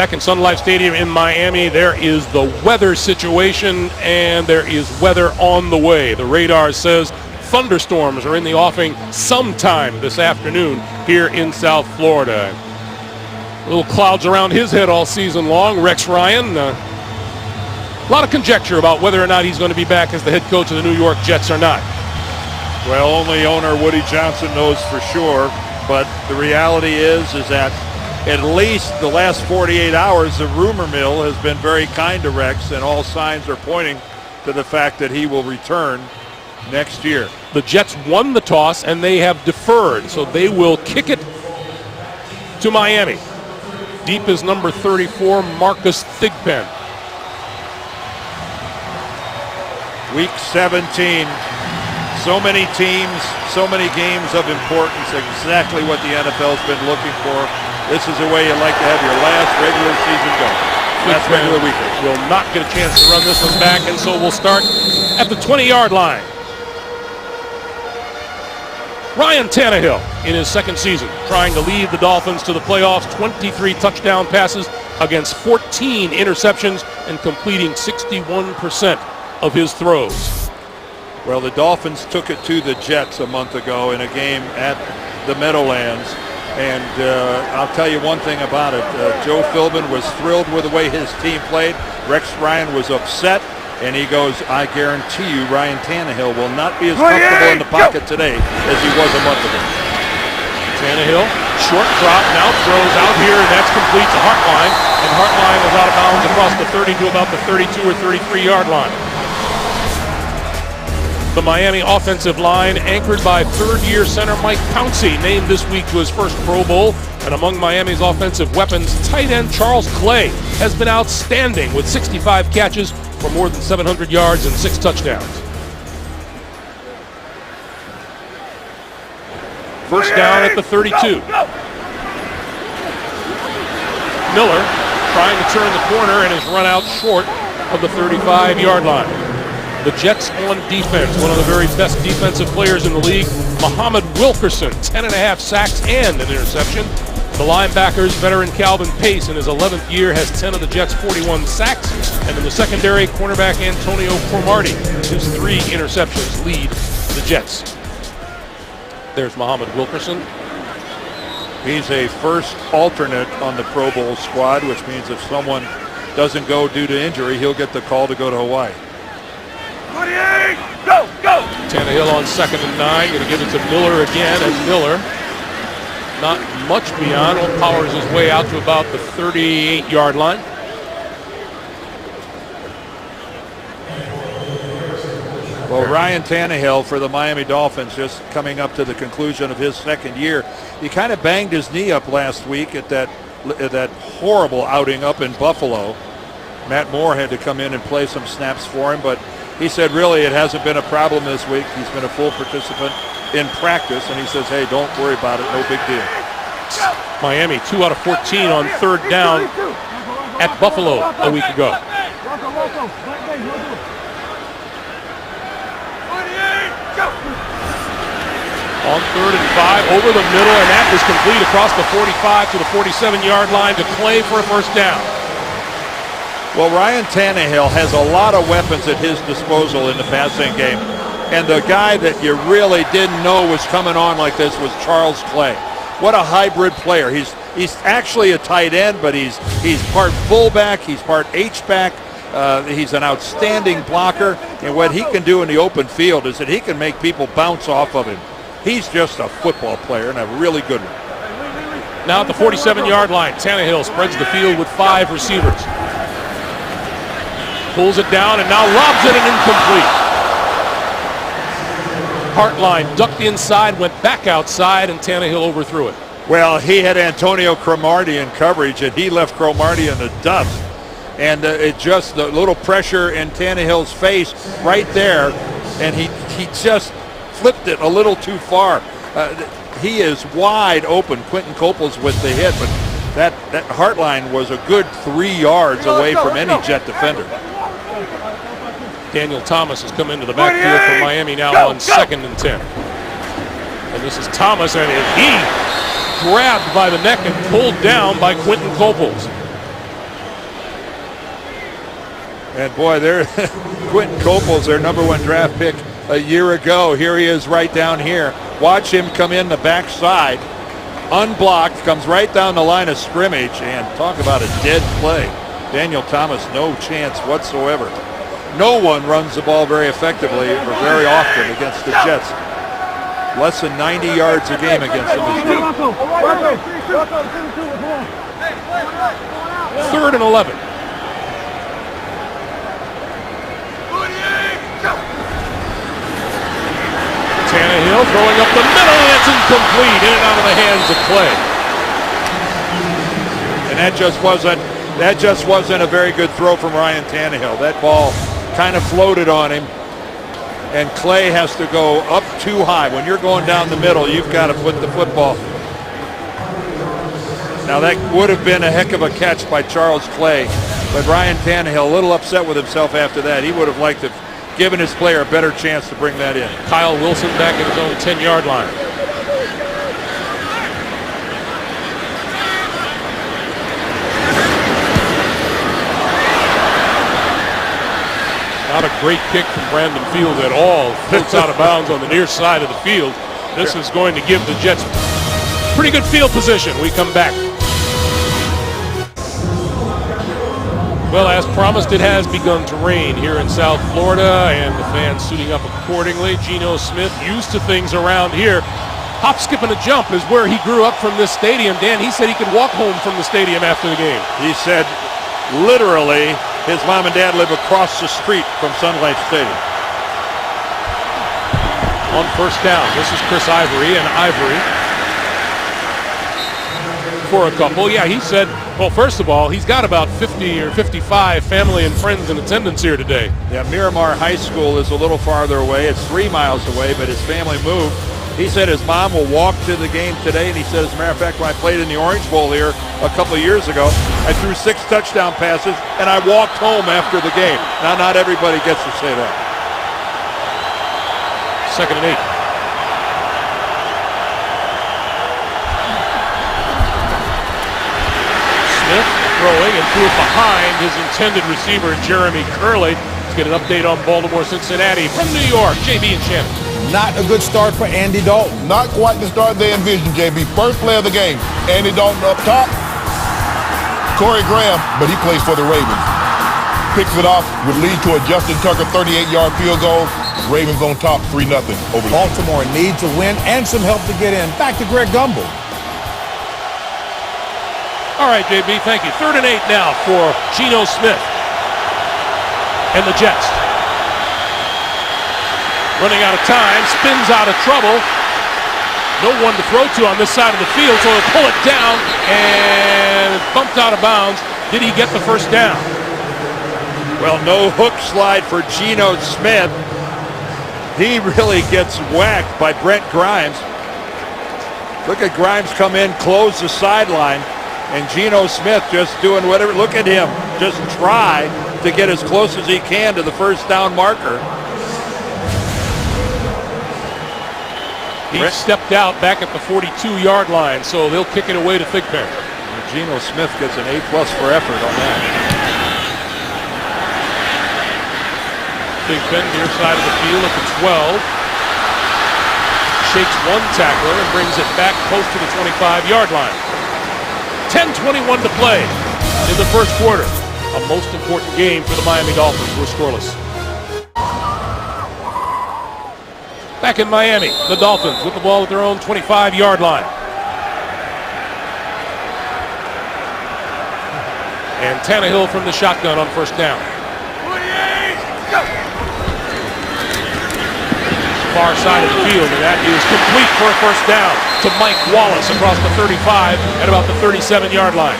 Back in Sun Life Stadium in Miami, there is the weather situation, and there is weather on the way. The radar says thunderstorms are in the offing sometime this afternoon here in South Florida. Little clouds around his head all season long. Rex Ryan, a lot of conjecture about whether or not he's going to be back as the head coach of the New York Jets or not. Well, only owner Woody Johnson knows for sure, but the reality is that at least the last 48 hours, the rumor mill has been very kind to Rex, and all signs are pointing to the fact that he will return next year. The Jets won the toss, and they have deferred, so they will kick it to Miami. Deep is number 34, Marcus Thigpen. Week 17. So many teams, so many games of importance, exactly what the NFL's been looking for. This is the way you like to have your last regular season go. Last regular weekend. Will not get a chance to run this one back, and so we'll start at the 20-yard line. Ryan Tannehill in his second season, trying to lead the Dolphins to the playoffs. 23 touchdown passes against 14 interceptions and completing 61% of his throws. Well, the Dolphins took it to the Jets a month ago in a game at the Meadowlands. And I'll tell you one thing about it. Joe Philbin was thrilled with the way his team played. Rex Ryan was upset, and he goes, I guarantee you Ryan Tannehill will not be as comfortable in the pocket today as he was a month ago. Tannehill, short drop, now throws out here, and that's complete to Hartline. And Hartline was out of bounds across the 30 to about the 32 or 33-yard line. The Miami offensive line, anchored by third-year center Mike Pouncey, named this week to his first Pro Bowl. And among Miami's offensive weapons, tight end Charles Clay has been outstanding with 65 catches for more than 700 yards and 6 touchdowns. First down at the 32. Miller trying to turn the corner and is run out short of the 35-yard line. The Jets on defense, one of the very best defensive players in the league, Muhammad Wilkerson, 10.5 sacks and an interception. The linebackers, veteran Calvin Pace in his 11th year has 10 of the Jets' 41 sacks. And in the secondary, cornerback Antonio Cromartie, his 3 interceptions lead the Jets. There's Muhammad Wilkerson. He's a first alternate on the Pro Bowl squad, which means if someone doesn't go due to injury, he'll get the call to go to Hawaii. Go, go! Tannehill on 2nd and 9, going to give it to Miller again, and Miller not much beyond, powers his way out to about the 38-yard line. Well, Ryan Tannehill for the Miami Dolphins, just coming up to the conclusion of his second year. He kind of banged his knee up last week at that horrible outing up in Buffalo. Matt Moore had to come in and play some snaps for him, but he said really it hasn't been a problem this week. He's been a full participant in practice, and he says, hey, don't worry about it, no big deal. Miami 2 out of 14 on third down at Buffalo a week ago. On 3rd and 5, over the middle, and that is complete across the 45 to the 47-yard line to Clay for a first down. Well, Ryan Tannehill has a lot of weapons at his disposal in the passing game. And the guy that you really didn't know was coming on like this was Charles Clay. What a hybrid player. He's actually a tight end, but he's part fullback, he's part H-back. He's an outstanding blocker. And what he can do in the open field is that he can make people bounce off of him. He's just a football player and a really good one. Now at the 47-yard line, Tannehill spreads the field with 5 receivers. Pulls it down and now lobs it and incomplete. Hartline ducked inside, went back outside, and Tannehill overthrew it. Well, he had Antonio Cromartie in coverage, and he left Cromartie in the dust. And it just, the little pressure in Tannehill's face right there, and he just flipped it a little too far. He is wide open. Quentin Coples with the hit, but that Hartline was a good 3 yards away from any Jet defender. Daniel Thomas has come into the backfield for Miami now on 2nd and 10. And this is Thomas, and he grabbed by the neck and pulled down by Quentin Coples. And boy, they're Quentin Copel's their #1 draft pick a year ago. Here he is right down here. Watch him come in the backside, unblocked, comes right down the line of scrimmage, and talk about a dead play. Daniel Thomas, no chance whatsoever. No one runs the ball very effectively or very often against the Jets. Less than 90 yards a game against them. 3rd and 11. Tannehill throwing up the middle, and it's incomplete. In and out of the hands of Clay. And that just wasn't a very good throw from Ryan Tannehill. That ball kind of floated on him, and Clay has to go up too high. When you're going down the middle, you've got to put the football. Now that would have been a heck of a catch by Charles Clay, but Ryan Tannehill a little upset with himself after that. He would have liked to have given his player a better chance to bring that in. Kyle Wilson back at his own 10-yard line. Not a great kick from Brandon Fields at all. Floats out of bounds on the near side of the field. This is going to give the Jets pretty good field position. We come back. Well, as promised, it has begun to rain here in South Florida, and the fans suiting up accordingly. Geno Smith, used to things around here. Hop, skip, and a jump is where he grew up from this stadium. Dan, he said he could walk home from the stadium after the game. He said, literally, his mom and dad live across the street from Sun Life Stadium. On 1st down, this is Chris Ivory, and Ivory for a couple. Yeah, he said, well, first of all, he's got about 50 or 55 family and friends in attendance here today. Yeah, Miramar High School is a little farther away. It's 3 miles away, but his family moved. He said his mom will walk to the game today, and he said, as a matter of fact, when I played in the Orange Bowl here a couple of years ago, I threw 6 touchdown passes, and I walked home after the game. Now, not everybody gets to say that. 2nd and 8. Smith throwing and threw it behind his intended receiver, Jeremy Curley. Let's get an update on Baltimore-Cincinnati from New York. JB and Shannon. Not a good start for Andy Dalton. Not quite the start they envisioned, JB. First play of the game, Andy Dalton up top. Corey Graham, but he plays for the Ravens. Picks it off, would lead to a Justin Tucker 38-yard field goal. Ravens on top 3-0 over Baltimore needs a win and some help to get in. Back to Greg Gumbel. All right, JB, thank you. 3rd and 8 now for Geno Smith and the Jets. Running out of time, spins out of trouble. No one to throw to on this side of the field, so he'll pull it down and bumped out of bounds. Did he get the first down? Well, no hook slide for Geno Smith. He really gets whacked by Brent Grimes. Look at Grimes come in, close the sideline, and Geno Smith just doing whatever. Look at him just try to get as close as he can to the first down marker. He stepped out back at the 42-yard line, so they'll kick it away to Thigpen. Geno Smith gets an A+ for effort on that. Thigpen near side of the field at the 12. Shakes one tackler and brings it back close to the 25-yard line. 10:21 to play in the first quarter. A most important game for the Miami Dolphins. We're scoreless. Back in Miami, the Dolphins with the ball at their own 25-yard line. And Tannehill from the shotgun on 1st down. Far side of the field, and that is complete for a 1st down to Mike Wallace across the 35 at about the 37-yard line.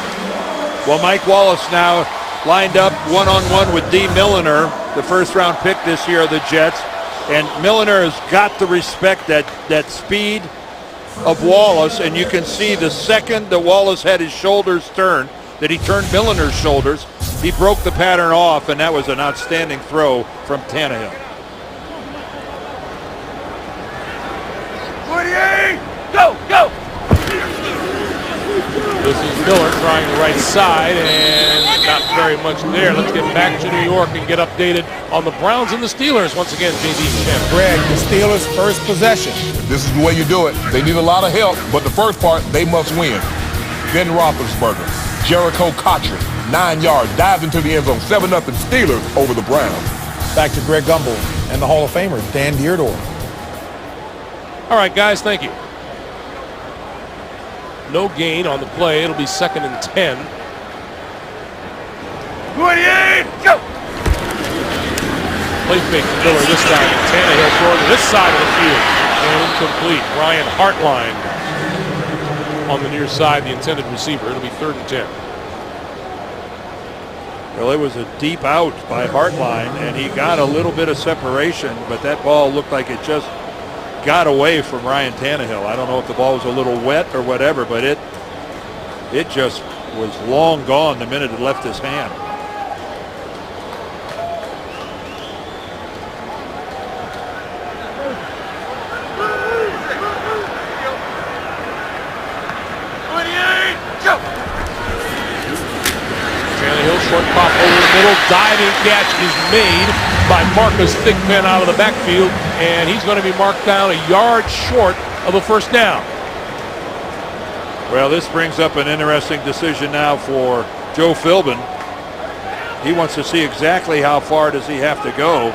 Well, Mike Wallace now lined up one-on-one with D. Milliner, the 1st-round pick this year of the Jets. And Milliner has got to respect that speed of Wallace, and you can see the second that Wallace had his shoulders turned, that he turned Milliner's shoulders, he broke the pattern off, and that was an outstanding throw from Tannehill. 48, go! This is Miller trying the right side and not not very much there. Let's get back to New York and get updated on the Browns and the Steelers. Once again, JD Champ. Greg, the Steelers' first possession. This is the way you do it. They need a lot of help, but the first part, they must win. Ben Roethlisberger, Jericho Cotchery, 9 yards, dives into the end zone, 7-0 Steelers over the Browns. Back to Greg Gumbel and the Hall of Famer, Dan Dierdorf. All right, guys, thank you. No gain on the play. It'll be 2nd and 10. 28, go! Play fake to Miller this time. Tannehill throwing to this side of the field. And incomplete. Ryan Hartline on the near side, the intended receiver. It'll be 3rd and 10. Well, it was a deep out by Hartline, and he got a little bit of separation, but that ball looked like it just got away from Ryan Tannehill. I don't know if the ball was a little wet or whatever, but it just was long gone the minute it left his hand. Short pop over the middle. Diving catch is made by Marcus Thigpen out of the backfield, and he's going to be marked down a yard short of a first down. Well, this brings up an interesting decision now for Joe Philbin. He wants to see exactly how far does he have to go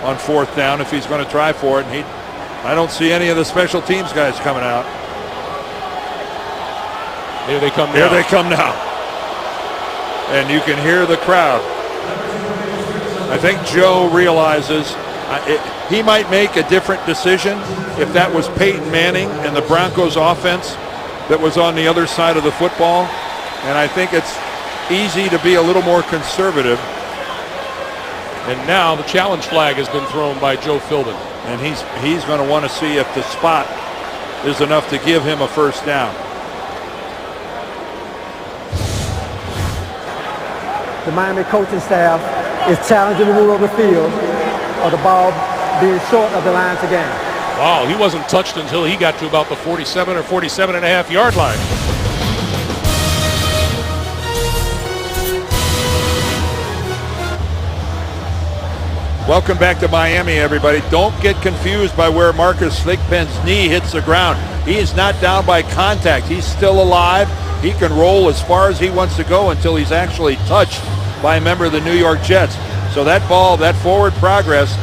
on 4th down if he's going to try for it. And I don't see any of the special teams guys coming out. Here they come now. Here they come now. And you can hear the crowd. I think Joe realizes he might make a different decision if that was Peyton Manning and the Broncos offense that was on the other side of the football. And I think it's easy to be a little more conservative. And now the challenge flag has been thrown by Joe Philbin. And he's going to want to see if the spot is enough to give him a first down. The Miami coaching staff is challenging the rule of the field of the ball being short of the lines of game. Wow, he wasn't touched until he got to about the 47 or 47.5 yard line. Welcome back to Miami, everybody. Don't get confused by where Marcus Thigpen's knee hits the ground. He is not down by contact. He's still alive. He can roll as far as he wants to go until he's actually touched by a member of the New York Jets. So that ball, that forward progress,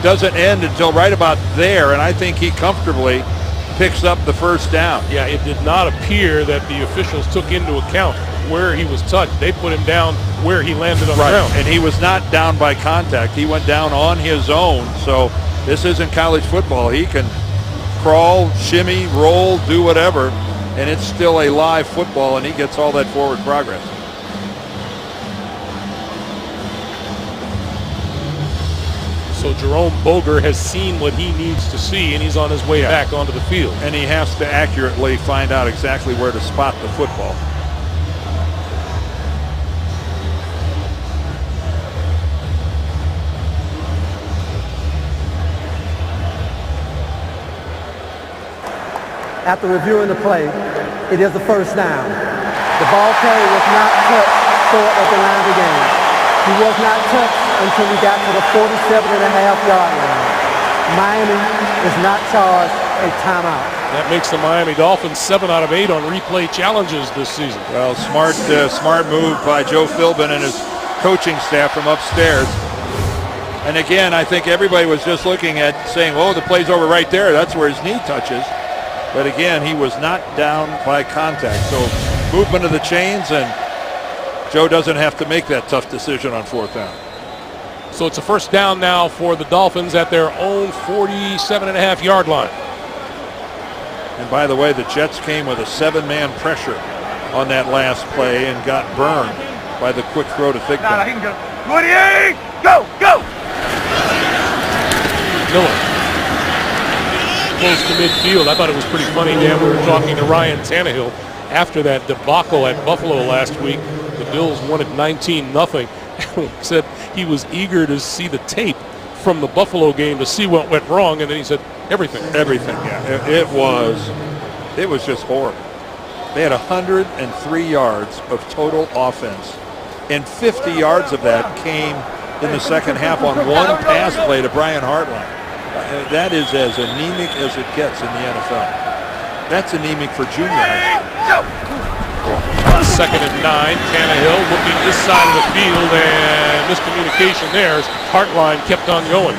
doesn't end until right about there, and I think he comfortably picks up the first down. Yeah, it did not appear that the officials took into account where he was touched. They put him down where he landed on the ground. And he was not down by contact. He went down on his own. So this isn't college football. He can crawl, shimmy, roll, do whatever, and it's still a live football, and he gets all that forward progress. So Jerome Boger has seen what he needs to see, and he's on his way back onto the field. And he has to accurately find out exactly where to spot the football. After reviewing the play, it is a first down. The ball carrier was not touched short of the line of game. He was not touched until he got to the 47.5 yard line. Miami is not charged a timeout. That makes the Miami Dolphins 7 out of 8 on replay challenges this season. Well, smart move by Joe Philbin and his coaching staff from upstairs. And again, I think everybody was just looking at saying, oh, the play's over right there. That's where his knee touches. But again, he was not down by contact. So movement of the chains, and Joe doesn't have to make that tough decision on 4th down. So it's a first down now for the Dolphins at their own 47.5 yard line. And by the way, the Jets came with a 7-man pressure on that last play and got burned by the quick throw to Thigpen. Nah, he can go. 28, go, go! Miller. Close to midfield. I thought it was pretty funny, Dan. We were talking to Ryan Tannehill after that debacle at Buffalo last week. The Bills won it 19-0. Said he was eager to see the tape from the Buffalo game to see what went wrong, and then he said everything. Everything, yeah. It was just horrible. They had 103 yards of total offense and 50 yards of that came in the second half on one pass play to Brian Hartline. That is as anemic as it gets in the NFL. That's anemic for junior high school. 2nd and 9. Tannehill looking this side of the field, and miscommunication there as Hartline kept on going.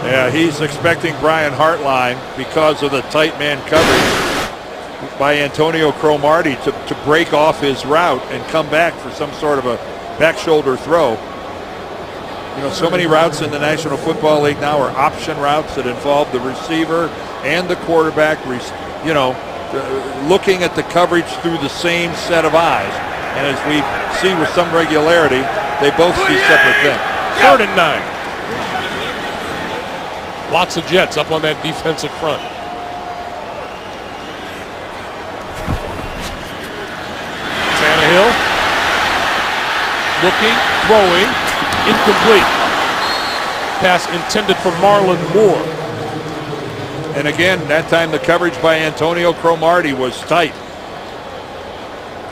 Yeah, he's expecting Brian Hartline, because of the tight man coverage by Antonio Cromartie, to break off his route and come back for some sort of a back shoulder throw. You know, so many routes in the National Football League now are option routes that involve the receiver and the quarterback, you know, looking at the coverage through the same set of eyes. And as we see with some regularity, they both see separate things. 3rd and 9. Lots of Jets up on that defensive front. Tannehill looking, throwing, incomplete. Pass intended for Marlon Moore. And again, that time the coverage by Antonio Cromartie was tight.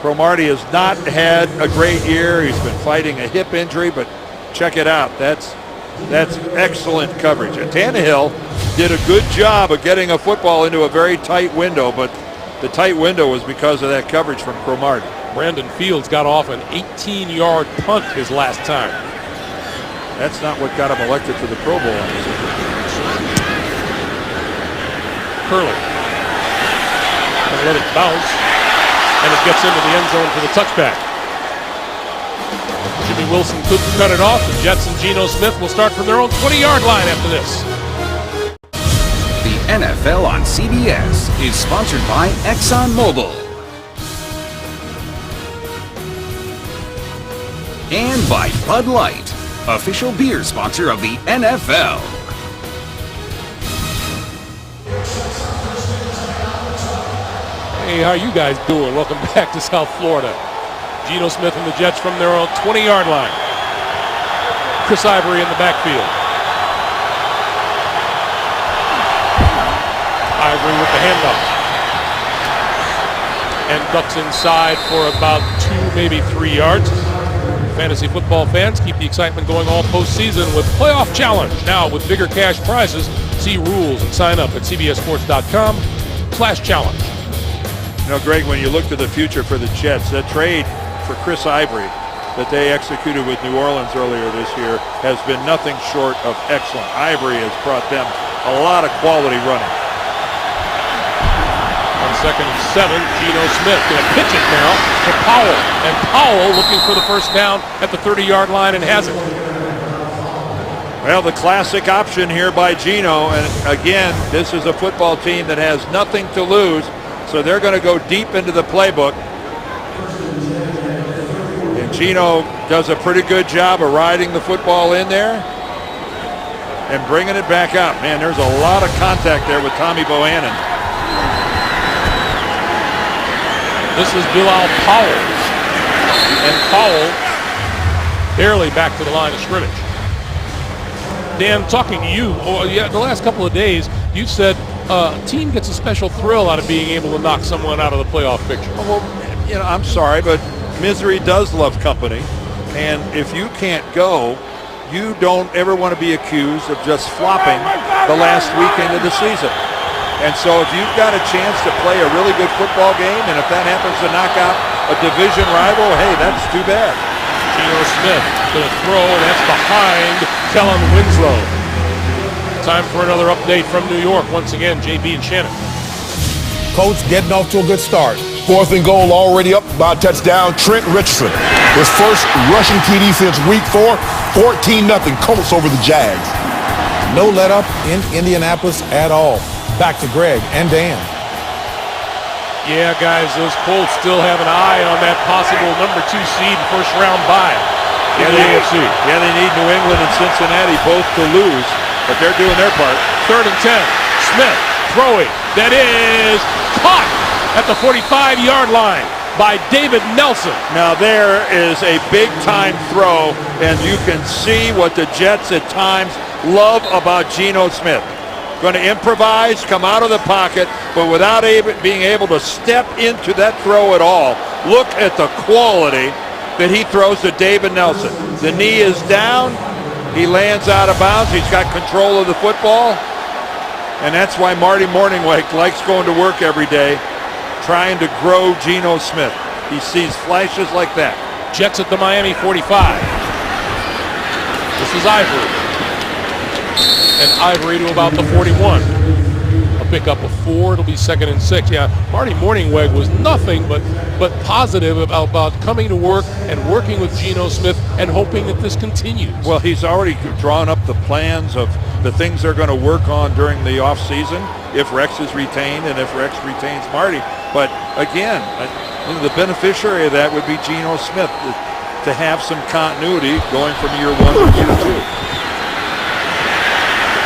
Cromartie has not had a great year. He's been fighting a hip injury, but check it out. That's excellent coverage. And Tannehill did a good job of getting a football into a very tight window, but the tight window was because of that coverage from Cromartie. Brandon Fields got off an 18-yard punt his last time. That's not what got him elected to the Pro Bowl. Curley. And let it bounce, and it gets into the end zone for the touchback. Jimmy Wilson couldn't cut it off. The Jets and Geno Smith will start from their own 20-yard line after this. The NFL on CBS is sponsored by ExxonMobil and by Bud Light, official beer sponsor of the NFL. Hey, how you guys doing? Welcome back to South Florida. Geno Smith and the Jets from their own 20-yard line. Chris Ivory in the backfield. Ivory with the handoff. And ducks inside for about 2, maybe 3 yards. Fantasy football fans, keep the excitement going all postseason with Playoff Challenge. Now with bigger cash prizes, see rules and sign up at cbssports.com/challenge. You know, Greg, when you look to the future for the Jets, that trade for Chris Ivory that they executed with New Orleans earlier this year has been nothing short of excellent. Ivory has brought them a lot of quality running. On 2nd and 7, Geno Smith going to pitch it now to Powell. And Powell looking for the first down at the 30-yard line and has it. Well, the classic option here by Geno. And again, this is a football team that has nothing to lose. So they're going to go deep into the playbook. And Geno does a pretty good job of riding the football in there and bringing it back out. Man, there's a lot of contact there with Tommy Bohannon. This is Bilal Powell. And Powell barely back to the line of scrimmage. Dan, talking to you, the last couple of days, you've said a team gets a special thrill out of being able to knock someone out of the playoff picture. Well, you know, I'm sorry, but misery does love company. And if you can't go, you don't ever want to be accused of just flopping the last weekend of the season. And so if you've got a chance to play a really good football game, and if that happens to knock out a division rival, hey, that's too bad. Geno Smith going to throw, and that's behind Kellen Winslow. Time for another update from New York. Once again, JB and Shannon. Coach getting off to a good start. 4th and goal, already up by a touchdown. Trent Richardson, his first rushing TD since week 4. 14-0 Colts over the Jags. No let up in Indianapolis at all. Back to Greg and Dan. Yeah, guys, those Colts still have an eye on that possible number 2 seed first round bye in the AFC. Yeah, they need New England and Cincinnati both to lose, but they're doing their part. 3rd and 10. Smith throwing. That is caught at the 45-yard line by David Nelson. Now there is a big-time throw, and you can see what the Jets at times love about Geno Smith. Going to improvise, come out of the pocket, but without being able to step into that throw at all. Look at the quality that he throws to David Nelson. The knee is down. He lands out of bounds. He's got control of the football. And that's why Marty Morningweg likes going to work every day, trying to grow Geno Smith. He sees flashes like that. Jets at the Miami 45. This is Ivory. And Ivory to about the 41. A pickup of 4. It'll be 2nd and 6. Yeah, Marty Morningweg was nothing but positive about coming to work and working with Geno Smith and hoping that this continues. Well, he's already drawn up the plans of the things they're going to work on during the offseason if Rex is retained and if Rex retains Marty. But again, the beneficiary of that would be Geno Smith to have some continuity going from year 1 to year 2.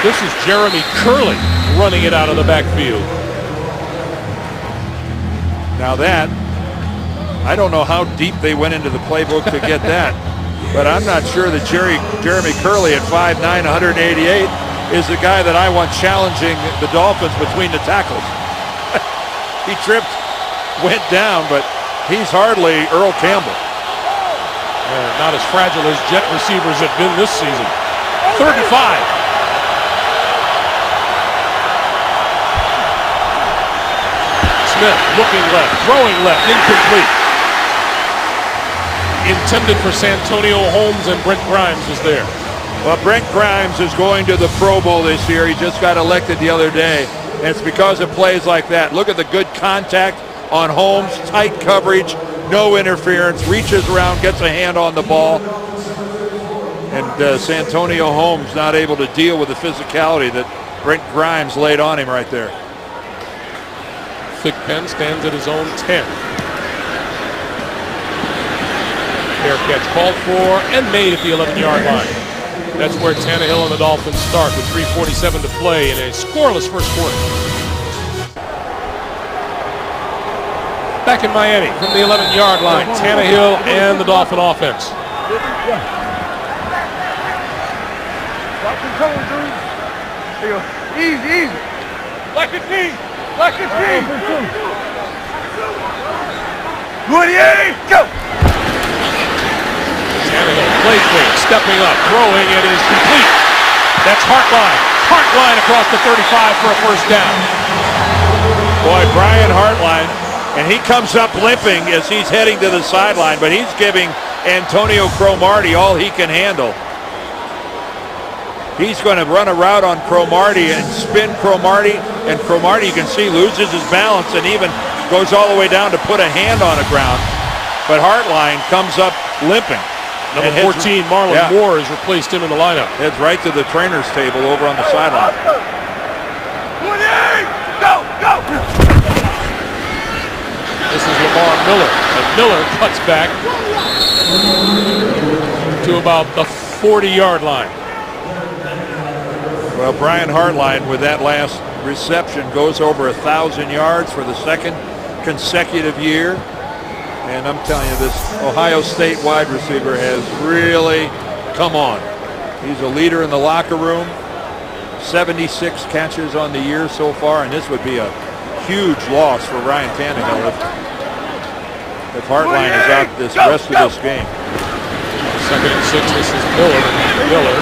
This is Jeremy Curley running it out of the backfield. Now that, I don't know how deep they went into the playbook to get that, but I'm not sure that Jeremy Curley at 5'9", 188 is the guy that I want challenging the Dolphins between the tackles. He tripped, went down, but he's hardly Earl Campbell. Not as fragile as Jet receivers have been this season. 3rd and 5. Smith looking left, throwing left, incomplete. Intended for Santonio Holmes, and Brent Grimes was there. Well, Brent Grimes is going to the Pro Bowl this year. He just got elected the other day, and it's because of plays like that. Look at the good contact on Holmes, tight coverage, no interference, reaches around, gets a hand on the ball. And Santonio Holmes not able to deal with the physicality that Brent Grimes laid on him right there. Thigpen stands at his own 10. Fair catch called for and made at the 11-yard line. That's where Tannehill and the Dolphins start with 3:47 to play in a scoreless first quarter. Back in Miami from the 11-yard line, Tannehill and the Dolphin offense. Easy, easy. Like a team. Like a team. 28, go. Tannehill, play fake, stepping up, throwing, it is complete. That's Hartline. Hartline across the 35 for a first down. Boy, Brian Hartline, and he comes up limping as he's heading to the sideline, but he's giving Antonio Cromartie all he can handle. He's going to run a route on Cromartie and spin Cromartie, and Cromartie, you can see, loses his balance and even goes all the way down to put a hand on the ground. But Hartline comes up limping. Number 14, Marlon Moore, has replaced him in the lineup. Heads right to the trainer's table over on the sideline. 28, go, go. This is Lamar Miller, and Miller cuts back to about the 40-yard line. Well, Brian Hartline with that last reception goes over 1,000 yards for the second consecutive year. And I'm telling you, this Ohio State wide receiver has really come on. He's a leader in the locker room. 76 catches on the year so far, and this would be a huge loss for Ryan Tannehill if Hartline is out this rest of this game. 2nd and 6, this is Miller. Miller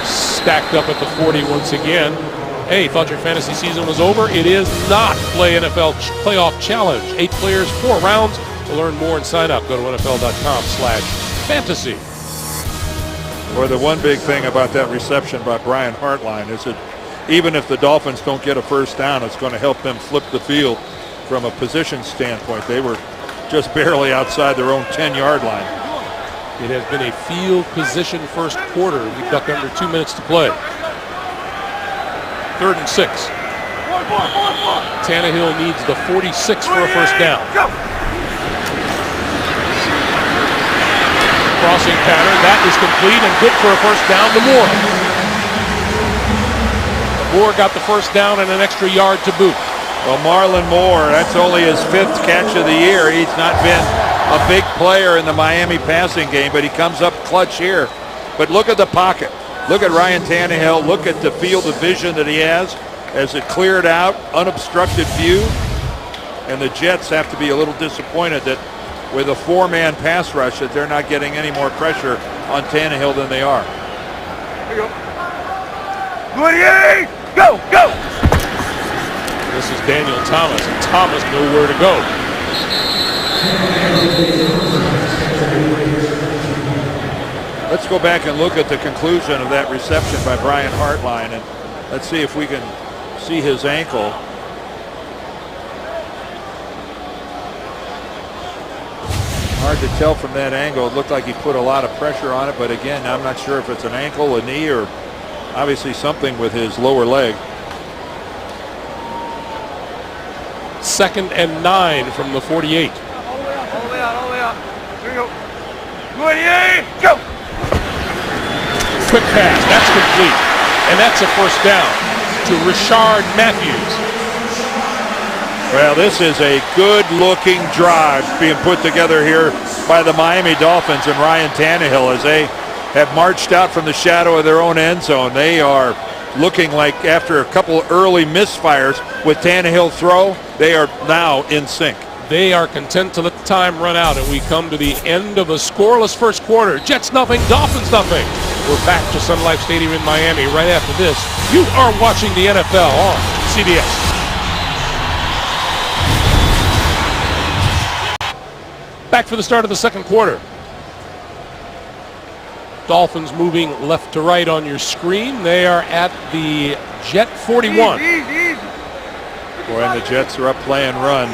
stacked up at the 40 once again. Hey, thought your fantasy season was over? It is not. Play NFL Playoff Challenge. 8 players, 4 rounds. To learn more and sign up, go to NFL.com/fantasy. Well, the one big thing about that reception by Brian Hartline is that even if the Dolphins don't get a first down, it's going to help them flip the field from a position standpoint. They were just barely outside their own 10-yard line. It has been a field position first quarter. We've got under 2 minutes to play. 3rd and 6. Tannehill needs the 46 for a first down. Crossing pattern, that is complete and good for a first down to Moore. Moore got the first down and an extra yard to boot. Well, Marlon Moore, that's only his 5th catch of the year. He's not been a big player in the Miami passing game, but he comes up clutch here. But look at the pocket. Look at Ryan Tannehill. Look at the field of vision that he has as it cleared out, unobstructed view. And the Jets have to be a little disappointed that with a 4-man pass rush that they're not getting any more pressure on Tannehill than they are. Here you go. 28, go, go! This is Daniel Thomas, and Thomas nowhere to go. Let's go back and look at the conclusion of that reception by Brian Hartline, and let's see if we can see his ankle. Hard to tell from that angle. It looked like he put a lot of pressure on it, but again, I'm not sure if it's an ankle, a knee, or obviously something with his lower leg. 2nd and 9 from the 48. All the way out, all the way out. Here you go. 28, go! Quick pass, that's complete. And that's a first down to Rashard Matthews. Well, this is a good-looking drive being put together here by the Miami Dolphins and Ryan Tannehill as they have marched out from the shadow of their own end zone. They are looking like, after a couple early misfires with Tannehill throw, they are now in sync. They are content to let the time run out, and we come to the end of a scoreless first quarter. Jets nothing, Dolphins nothing. We're back to Sun Life Stadium in Miami right after this. You are watching the NFL on CBS. Back for the start of the second quarter. Dolphins moving left to right on your screen. They are at the Jet 41. Easy. Boy, and the Jets are up playing run.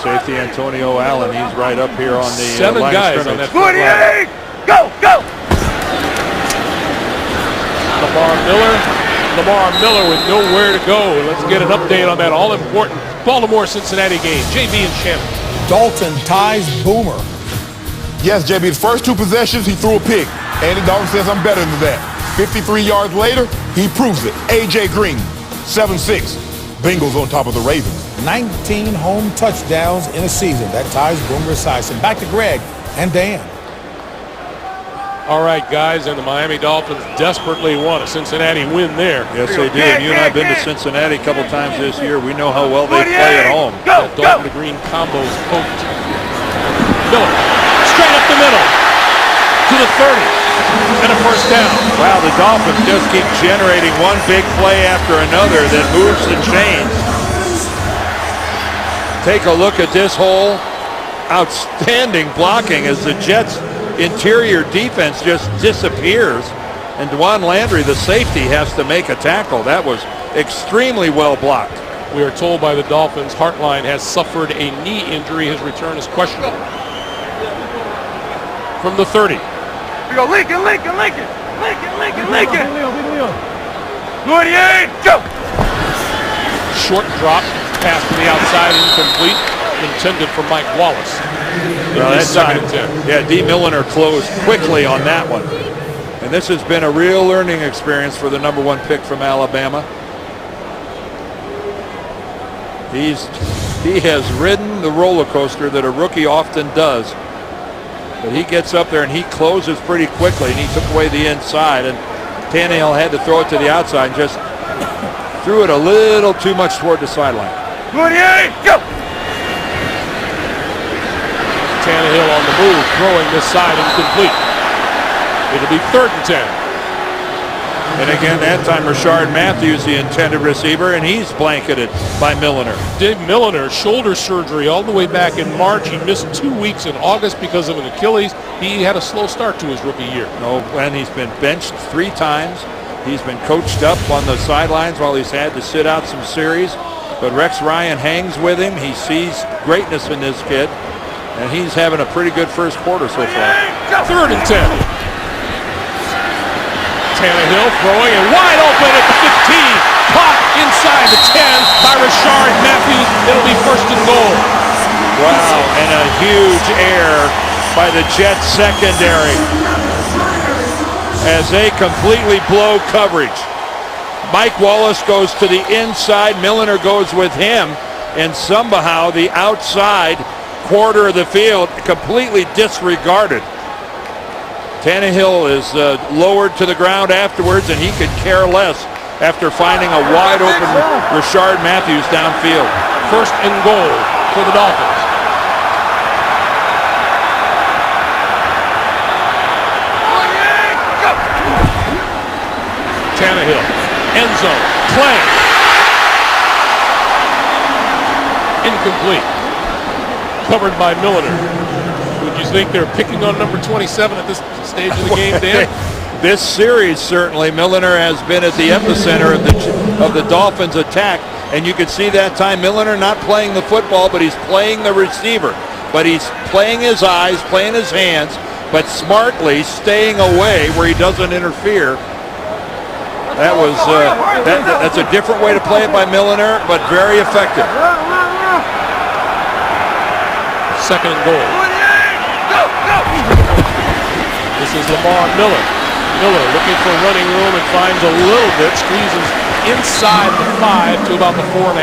Safety Antonio Allen, he's right up here on the 7 line guys of on that scrimmage. front line. 28, go, go! Lamar Miller with nowhere to go. Let's get an update on that all-important Baltimore-Cincinnati game. JB and Shannon. Dalton ties Boomer. Yes, JB, his first 2 possessions, he threw a pick. Andy Dalton says, I'm better than that. 53 yards later, he proves it. A.J. Green, 7-6. Bengals on top of the Ravens. 19 home touchdowns in a season. That ties Boomer Esiason. Back to Greg and Dan. All right, guys, and the Miami Dolphins desperately want a Cincinnati win there. Yes, they do. And you and I have been to Cincinnati a couple times this year. We know how well they play at home. Go, That Dalton to Green combo's poked. Miller, straight up the middle to the 30, and a first down. Wow, the Dolphins just keep generating one big play after another that moves the chains. Take a look at this hole. Outstanding blocking as the Jets' interior defense just disappears, and Dwan Landry, the safety, has to make a tackle. That was extremely well blocked. We are told by the Dolphins Hartline has suffered a knee injury. His return is questionable. From the 30. Here you go, Lincoln. 28, go! Short drop, pass to the outside, incomplete, intended for Mike Wallace. Well, that's 2nd and 10. Yeah, D. Milliner closed quickly on that one. And this has been a real learning experience for the number 1 pick from Alabama. He has ridden the roller coaster that a rookie often does. But he gets up there and he closes pretty quickly, and he took away the inside, and Tannehill had to throw it to the outside and just threw it a little too much toward the sideline. 28, go! Tannehill on the move, throwing this side incomplete. It'll be 3rd and 10. And again, that time Rashard Matthews, the intended receiver, and he's blanketed by Milliner. Dave Milliner, shoulder surgery all the way back in March. He missed 2 weeks in August because of an Achilles. He had a slow start to his rookie year. No, and he's been benched 3 times. He's been coached up on the sidelines while he's had to sit out some series. But Rex Ryan hangs with him. He sees greatness in this kid, and he's having a pretty good first quarter so far. 3rd and 10. Tannehill throwing and wide open at the 15. Caught inside the 10 by Rashard Matthews. It'll be 1st and goal. Wow, and a huge error by the Jets secondary as they completely blow coverage. Mike Wallace goes to the inside. Milliner goes with him, and somehow the outside quarter of the field completely disregarded. Tannehill is lowered to the ground afterwards, and he could care less after finding a wide open Rashard Matthews downfield. 1st and goal for the Dolphins. zone. Clay. Incomplete. Covered by Milliner. Would you think they're picking on number 27 at this stage of the game, Dan? This series, certainly, Milliner has been at the epicenter of the Dolphins' attack, and you can see that time Milliner not playing the football, but he's playing the receiver. But he's playing his eyes, playing his hands, but smartly staying away where he doesn't interfere. That was that's a different way to play it by Milliner, but very effective. Second and goal. This is Lamar Miller. Miller looking for running room and finds a little bit, squeezes inside the 5 to about the 4.5.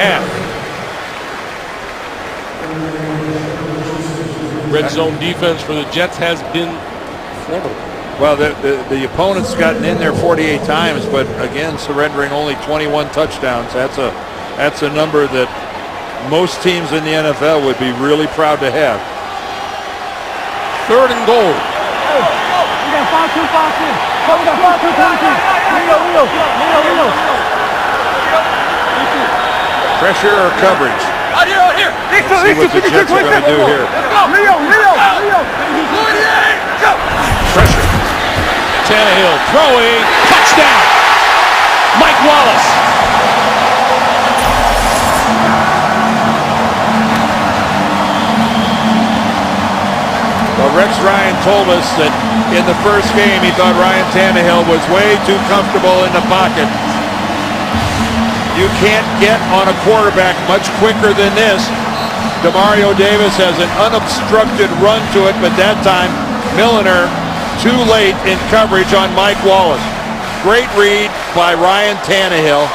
Red zone defense for the Jets has been formidable. Well, the opponent's gotten in there 48 times, but again, surrendering only 21 touchdowns. That's a number that most teams in the NFL would be really proud to have. Third and goal. Pressure or coverage? Out here. See what the Jets are going to do here. Pressure. Tannehill throwing. Touchdown. Mike Wallace. Well, Rex Ryan told us that in the first game he thought Ryan Tannehill was way too comfortable in the pocket. You can't get on a quarterback much quicker than this. Demario Davis has an unobstructed run to it, but that time Milliner too late in coverage on Mike Wallace. Great read by Ryan Tannehill,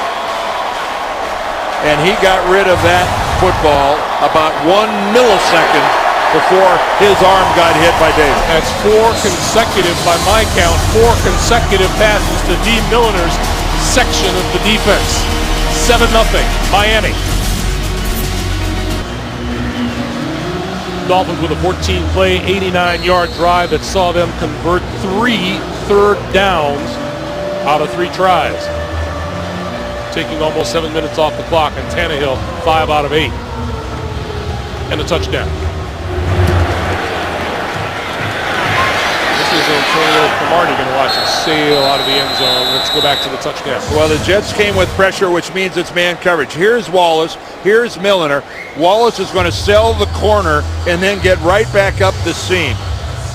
and he got rid of that football about 1 millisecond before his arm got hit by Davis. That's 4 consecutive, by my count, 4 consecutive passes to D. Milliner's section of the defense. 7-0, Miami. Dolphins with a 14-play, 89-yard drive that saw them convert 3 third downs out of 3 tries. Taking almost 7 minutes off the clock, and Tannehill 5 out of 8. And a touchdown. This is Antonio Cromartie going to watch it sail out of the end zone. Let's go back to the touchdown. Well, the Jets came with pressure, which means it's man coverage. Here's Wallace. Here's Milliner. Wallace is going to sell the corner and then get right back up the seam.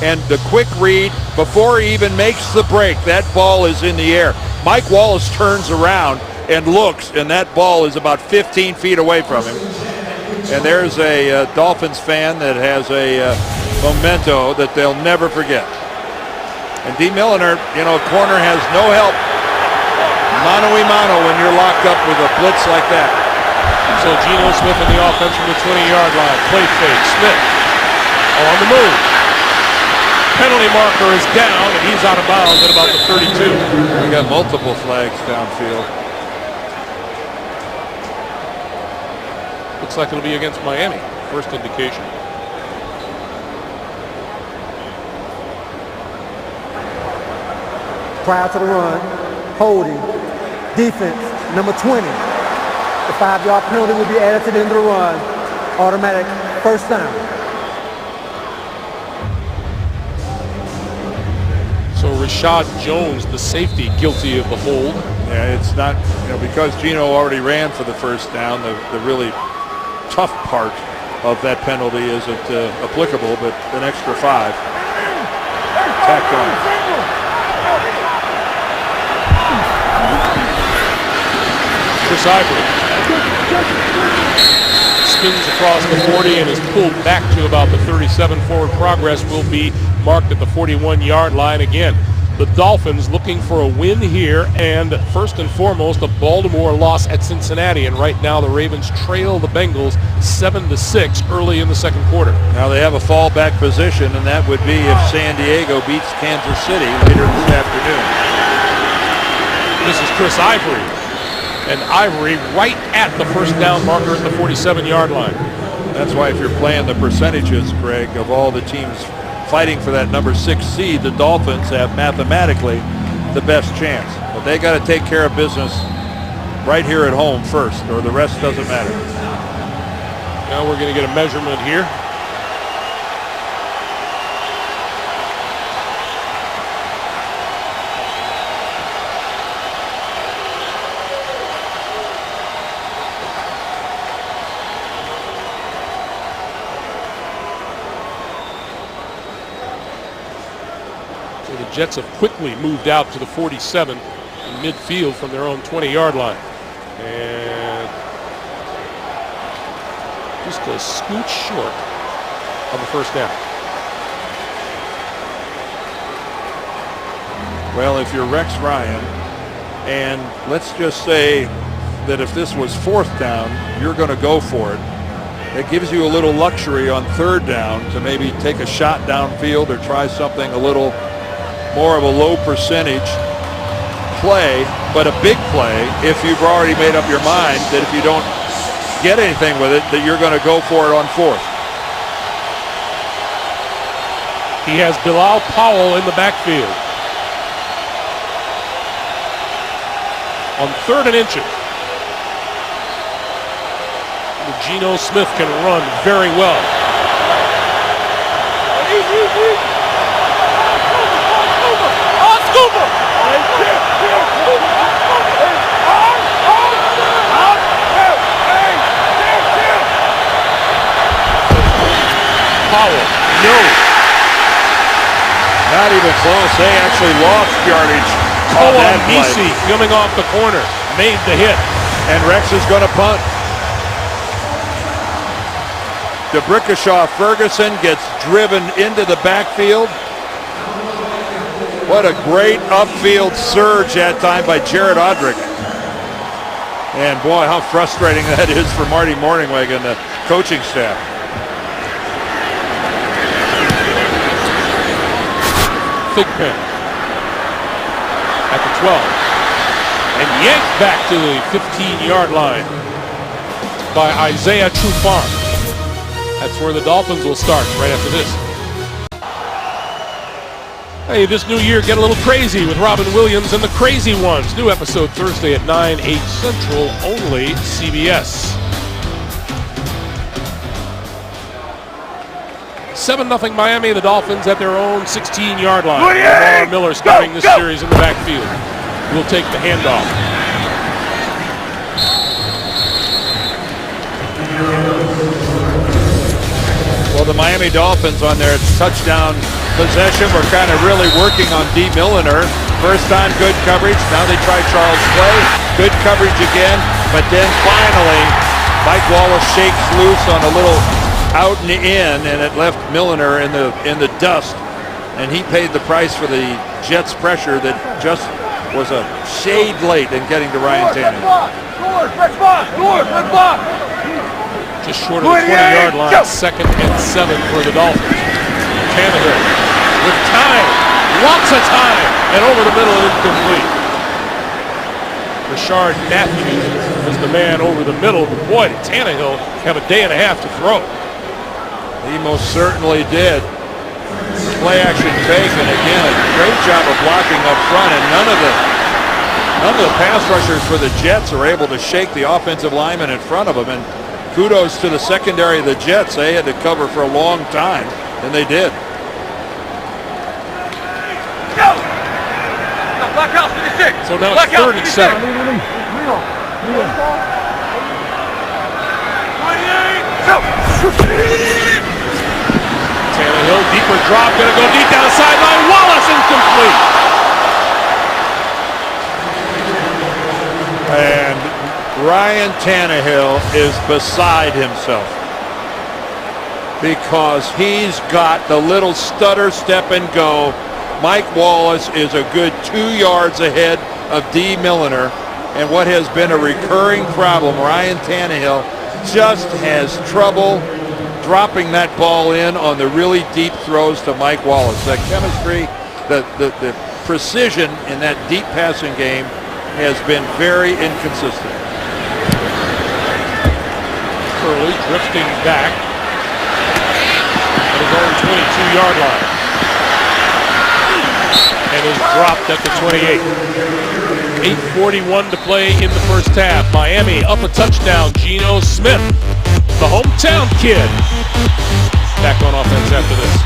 And the quick read, before he even makes the break, that ball is in the air. Mike Wallace turns around and looks, and that ball is about 15 feet away from him. And there's a Dolphins fan that has a memento that they'll never forget. And D. Milliner, corner has no help. Mano-a-mano when you're locked up with a blitz like that. So Geno Smith in the offense from the 20-yard line. Play fake. Smith on the move. Penalty marker is down, and he's out of bounds at about the 32. We got multiple flags downfield. Looks like it'll be against Miami. First indication. Prior to the run, holding, defense, number 20. The 5-yard penalty will be added to the end of the run. Automatic first down. So Rashad Jones, the safety, guilty of the hold. Yeah, it's not, because Geno already ran for the first down, the really tough part of that penalty isn't applicable, but an extra 5 tacked on. Chris Ivory spins across the 40 and is pulled back to about the 37. Forward progress will be marked at the 41-yard line again. The Dolphins looking for a win here, and first and foremost, a Baltimore loss at Cincinnati. And right now, the Ravens trail the Bengals 7-6 early in the second quarter. Now they have a fallback position, and that would be if San Diego beats Kansas City later this afternoon. This is Chris Ivory. And Ivory right at the first down marker at the 47-yard line. That's why if you're playing the percentages, Greg, of all the teams fighting for that number 6 seed, the Dolphins have mathematically the best chance. But they got to take care of business right here at home first, or the rest doesn't matter. Now we're going to get a measurement here. So the Jets have quickly moved out to the 47 in midfield from their own 20-yard line. And just a scoot short on the first down. Well, if you're Rex Ryan, and let's just say that if this was fourth down, you're going to go for it. It gives you a little luxury on third down to maybe take a shot downfield or try something a little more of a low percentage play, but a big play if you've already made up your mind that if you don't get anything with it, that you're going to go for it on fourth. He has Bilal Powell in the backfield. On 3rd and inches. Geno Smith can run very well. Powell, no. Not even close. They actually lost yardage on that play. coming off the corner, made the hit. And Rex is going to punt. DeBrickashaw Ferguson gets driven into the backfield. What a great upfield surge that time by Jared Odrick. And boy, how frustrating that is for Marty Morningweg and the coaching staff. Thigpen at the 12 and yanked back to the 15-yard line by Isaiah Trufant. That's where the Dolphins will start right after this. Hey, this new year, get a little crazy with Robin Williams and the Crazy Ones. New episode Thursday at 9, 8 Central, only CBS. 7-0 Miami, the Dolphins at their own 16-yard line. Lamar Miller starting this series in the backfield. Will take the handoff. Well, the Miami Dolphins on their touchdown possession were kind of really working on D. Milliner. First time good coverage. Now they try Charles Clay. Good coverage again. But then finally, Mike Wallace shakes loose on a little out and in, and it left Milliner in the dust. And he paid the price for the Jets' pressure that just was a shade late in getting to Ryan Tannehill. Just short of the 20-yard line, 2nd and 7 for the Dolphins. Tannehill with time, lots of time, and over the middle, incomplete. Rashard Matthews is the man over the middle, but boy, did Tannehill have a day and a half to throw. He most certainly did. Play action fake, and again, a great job of blocking up front, and none of the pass rushers for the Jets are able to shake the offensive lineman in front of them. And kudos to the secondary of the Jets. They had to cover for a long time, and they did. So now it's 3rd and 7. Tannehill, deeper drop, gonna go deep down the sideline. Wallace incomplete. And Ryan Tannehill is beside himself because he's got the little stutter, step, and go. Mike Wallace is a good 2 yards ahead of D. Milliner, and what has been a recurring problem, Ryan Tannehill just has trouble dropping that ball in on the really deep throws to Mike Wallace. The chemistry, the precision in that deep passing game has been very inconsistent. Curley drifting back at his own 22-yard line. And is dropped at the 28. 8:41 to play in the first half. Miami up a touchdown. Geno Smith, the hometown kid, back on offense after this.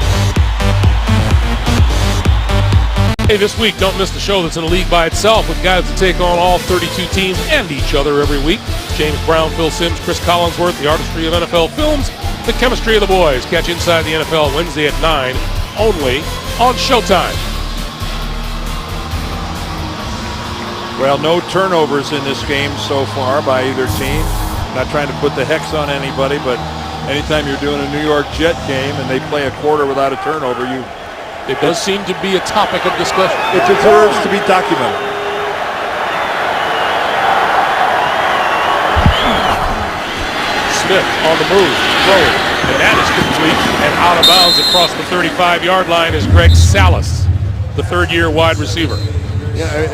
Hey, this week, don't miss the show that's in a league by itself with guys that take on all 32 teams and each other every week. James Brown, Phil Simms, Chris Collinsworth, the artistry of NFL films, the chemistry of the boys. Catch Inside the NFL Wednesday at 9, only on Showtime. Well, no turnovers in this game so far by either team. Not trying to put the hex on anybody, but anytime you're doing a New York Jet game and they play a quarter without a turnover, it does seem to be a topic of discussion. It deserves to be documented. Smith on the move, throwing, and that is complete and out of bounds across the 35-yard line is Greg Salas, the third-year wide receiver. Yeah,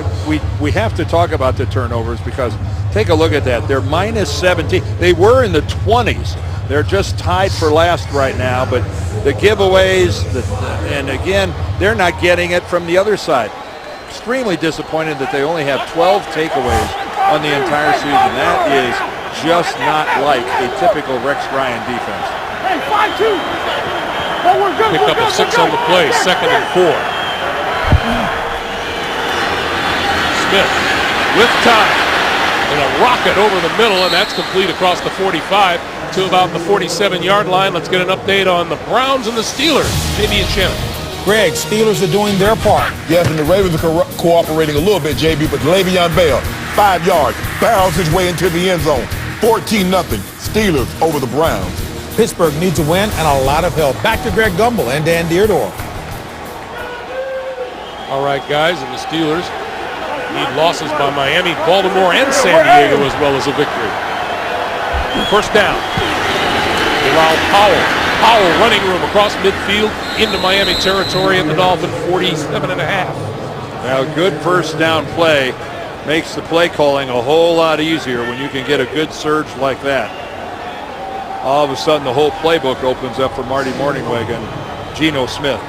we have to talk about the turnovers because take a look at that. They're minus 17. They were in the 20s. They're just tied for last right now, but the giveaways, and again, they're not getting it from the other side. Extremely disappointed that they only have 12 takeaways on the entire season. That is just not like a typical Rex Ryan defense. Hey, 5-2. Well, we're good. Picked up a 6 on the play, 2nd and 4. Smith with time and a rocket over the middle, and that's complete across the 45 to about the 47-yard line. Let's get an update on the Browns and the Steelers. JB and Shannon. Greg, Steelers are doing their part. Yes, and the Ravens are cooperating a little bit, JB, but Le'Veon Bell, 5 yards, barrels his way into the end zone. 14-0, Steelers over the Browns. Pittsburgh needs a win and a lot of help. Back to Greg Gumbel and Dan Dierdorf. All right, guys, and the Steelers need losses by Miami, Baltimore, and San Diego as well as a victory. First down. Allow Powell running room across midfield into Miami territory at the Dolphin 47.5. Now, good first down play makes the play calling a whole lot easier when you can get a good surge like that. All of a sudden, the whole playbook opens up for Marty Mornhinweg and Geno Smith.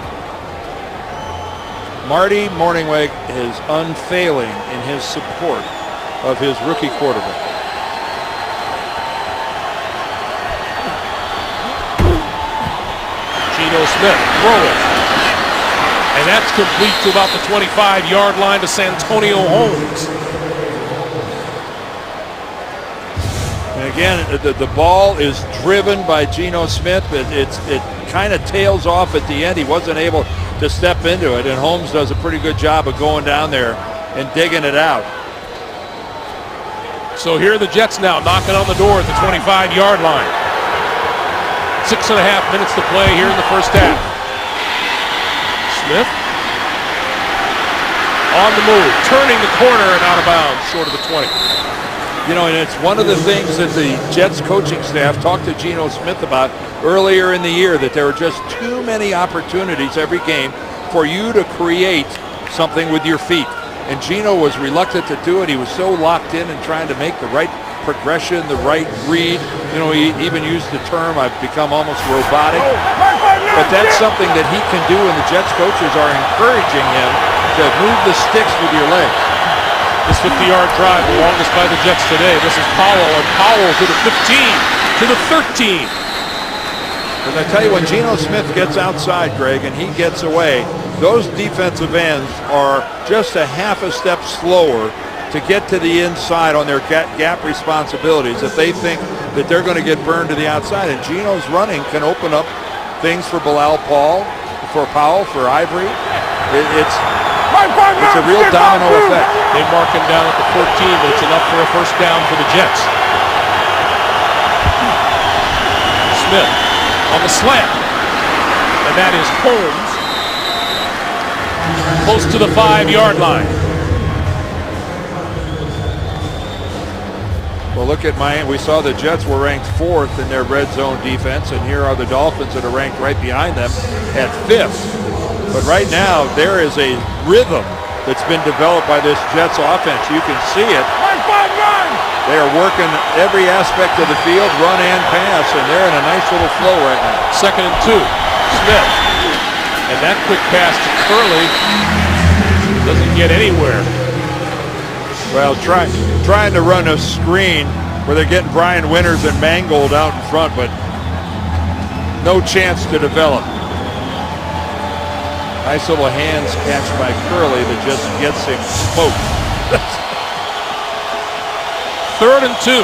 Marty Mornhinweg is unfailing in his support of his rookie quarterback. Geno Smith throwing. And that's complete to about the 25-yard line to Santonio Holmes. And again, the ball is driven by Geno Smith. It kind of tails off at the end. He wasn't able to step into it, and Holmes does a pretty good job of going down there and digging it out. So here are the Jets now knocking on the door at the 25-yard line. 6.5 minutes to play here in the first half. Smith on the move, turning the corner and out of bounds, short of the 20. You know, and it's one of the things that the Jets coaching staff talked to Geno Smith about earlier in the year, that there were just too many opportunities every game for you to create something with your feet. And Geno was reluctant to do it. He was so locked in and trying to make the right progression, the right read. You know, he even used the term, I've become almost robotic. But that's something that he can do, and the Jets coaches are encouraging him to move the sticks with your legs. This 50-yard drive, the longest by the Jets today. This is Powell, and Powell to the 15, to the 13. And I tell you, when Geno Smith gets outside, Greg, and he gets away, those defensive ends are just a half a step slower to get to the inside on their gap responsibilities if they think that they're going to get burned to the outside. And Geno's running can open up things for Bilal Powell, for Ivory. It's a real domino effect. They mark him down at the 14, but it's enough for a first down for the Jets. Smith on the slant, and that is Holmes, close to the 5-yard line. Well, look at Miami. We saw the Jets were ranked 4th in their red zone defense, and here are the Dolphins that are ranked right behind them at 5th. But right now, there is a rhythm that's been developed by this Jets offense. You can see it. They are working every aspect of the field, run and pass, and they're in a nice little flow right now. 2nd and 2. Smith. And that quick pass to Curley doesn't get anywhere. Well, trying to run a screen where they're getting Brian Winters and Mangold out in front, but no chance to develop. Nice little hands catch by Curley that just gets him smoked. 3rd and 2.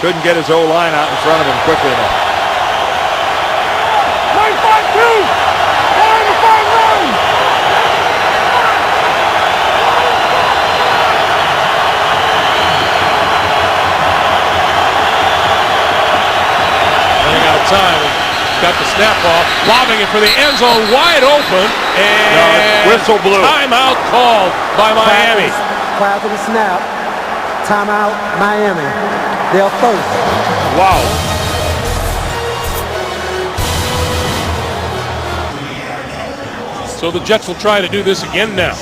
Couldn't get his O-line out in front of him quickly enough. 9-5-2! Down the 5 run! Running out of time. Got the snap off, lobbing it for the end zone, wide open, and whistle blew. Timeout called by Miami. Prior to the snap, timeout, Miami. They're first. Wow. So the Jets will try to do this again now.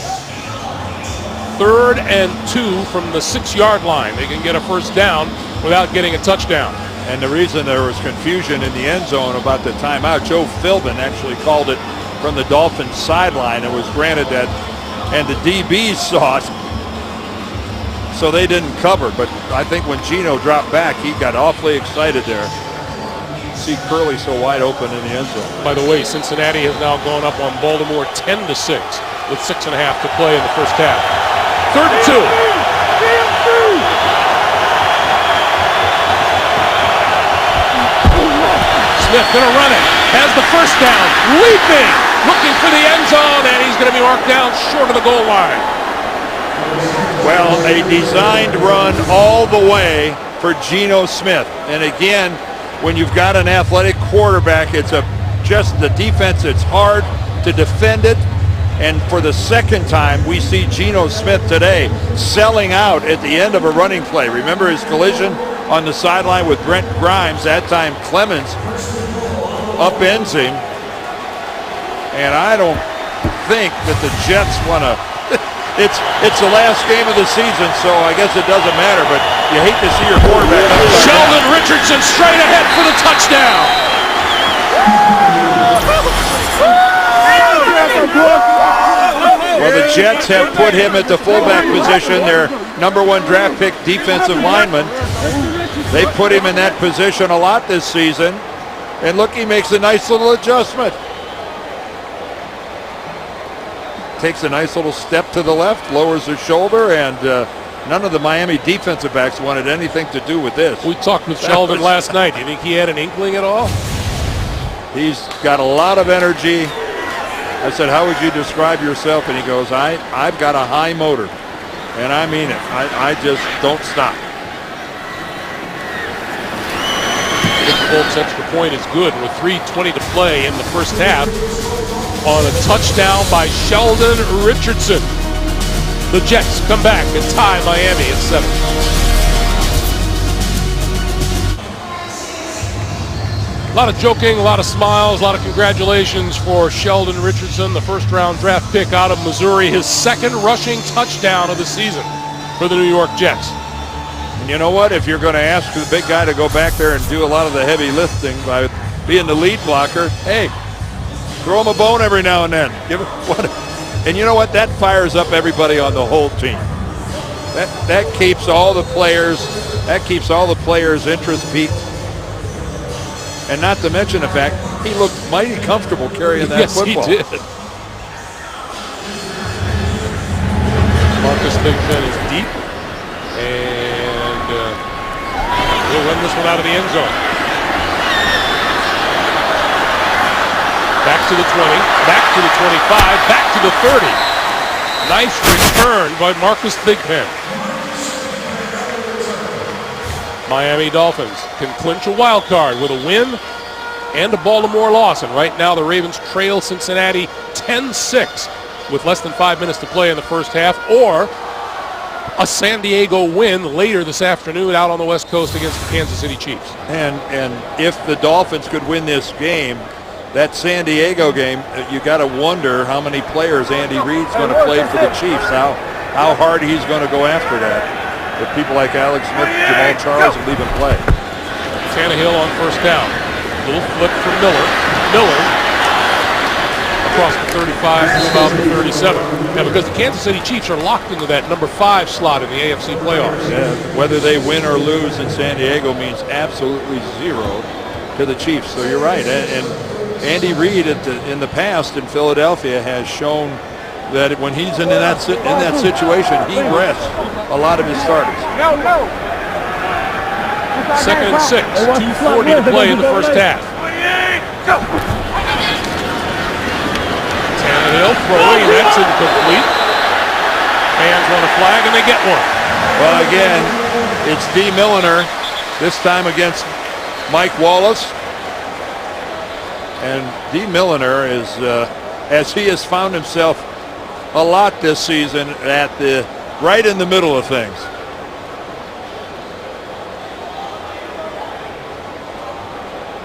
3rd and 2 from the 6-yard line. They can get a first down without getting a touchdown. And the reason there was confusion in the end zone about the timeout, Joe Philbin actually called it from the Dolphins sideline and was granted that, and the DBs saw it, so they didn't cover. But I think when Gino dropped back, he got awfully excited there. See Curley so wide open in the end zone. By the way, Cincinnati has now gone up on Baltimore 10-6 with 6.5 to play in the first half. 3rd and 2. Smith gonna run it, has the first down, leaping, looking for the end zone, and he's gonna be marked down short of the goal line. Well, a designed run all the way for Geno Smith. And again, when you've got an athletic quarterback, it's just the defense, it's hard to defend it. And for the second time, we see Geno Smith today selling out at the end of a running play. Remember his collision on the sideline with Brent Grimes? That time Clemens upends him. And I don't think that the Jets want to... It's the last game of the season, so I guess it doesn't matter, but you hate to see your quarterback. Sheldon Richardson straight ahead for the touchdown. Well, the Jets have put him at the fullback position, their #1 draft pick defensive lineman. They put him in that position a lot this season, and look, he makes a nice little adjustment. Takes a nice little step to the left, lowers his shoulder, and none of the Miami defensive backs wanted anything to do with this. We talked with Sheldon last night. Do you think he had an inkling at all? He's got a lot of energy. I said, how would you describe yourself? And he goes, I've got a high motor. And I mean it. I just don't stop. Nick Folk's extra point is good with 3:20 to play in the first half on a touchdown by Sheldon Richardson. The Jets come back and tie Miami at 7. A lot of joking, a lot of smiles, a lot of congratulations for Sheldon Richardson, the first-round draft pick out of Missouri, his second rushing touchdown of the season for the New York Jets. And you know what? If you're going to ask the big guy to go back there and do a lot of the heavy lifting by being the lead blocker, hey, throw him a bone every now and then. Give it what, and you know what? That fires up everybody on the whole team. That keeps all the players. That keeps all the players' interest peaked. And not to mention the fact he looked mighty comfortable carrying that football. Yes, he did. Marcus Thigpen is deep, and he'll run this one out of the end zone. Back to the 20, back to the 25, back to the 30. Nice return by Marcus Thigpen. Miami Dolphins can clinch a wild card with a win and a Baltimore loss. And right now the Ravens trail Cincinnati 10-6 with less than 5 minutes to play in the first half, or a San Diego win later this afternoon out on the West Coast against the Kansas City Chiefs. And if the Dolphins could win this game, that San Diego game, you got to wonder how many players Andy Reid's going to play for the Chiefs, how hard he's going to go after that. If people like Alex Smith, Jamal Charles will even play. Tannehill on first down. Little flip for Miller. Miller across the 35 to about the 37. Now, because the Kansas City Chiefs are locked into that number 5 slot in the AFC playoffs. Yeah, whether they win or lose in San Diego means absolutely zero to the Chiefs. So you're right. And Andy Reid in the past in Philadelphia has shown that when he's in that situation, he rests a lot of his starters. Second and 6, 2:40 to play in the first half. Tannehill throwing, and that's incomplete. Fans want a flag, and they get one. Well, again, it's D. Milliner, this time against Mike Wallace. And D. Milliner is, as he has found himself a lot this season, right in the middle of things.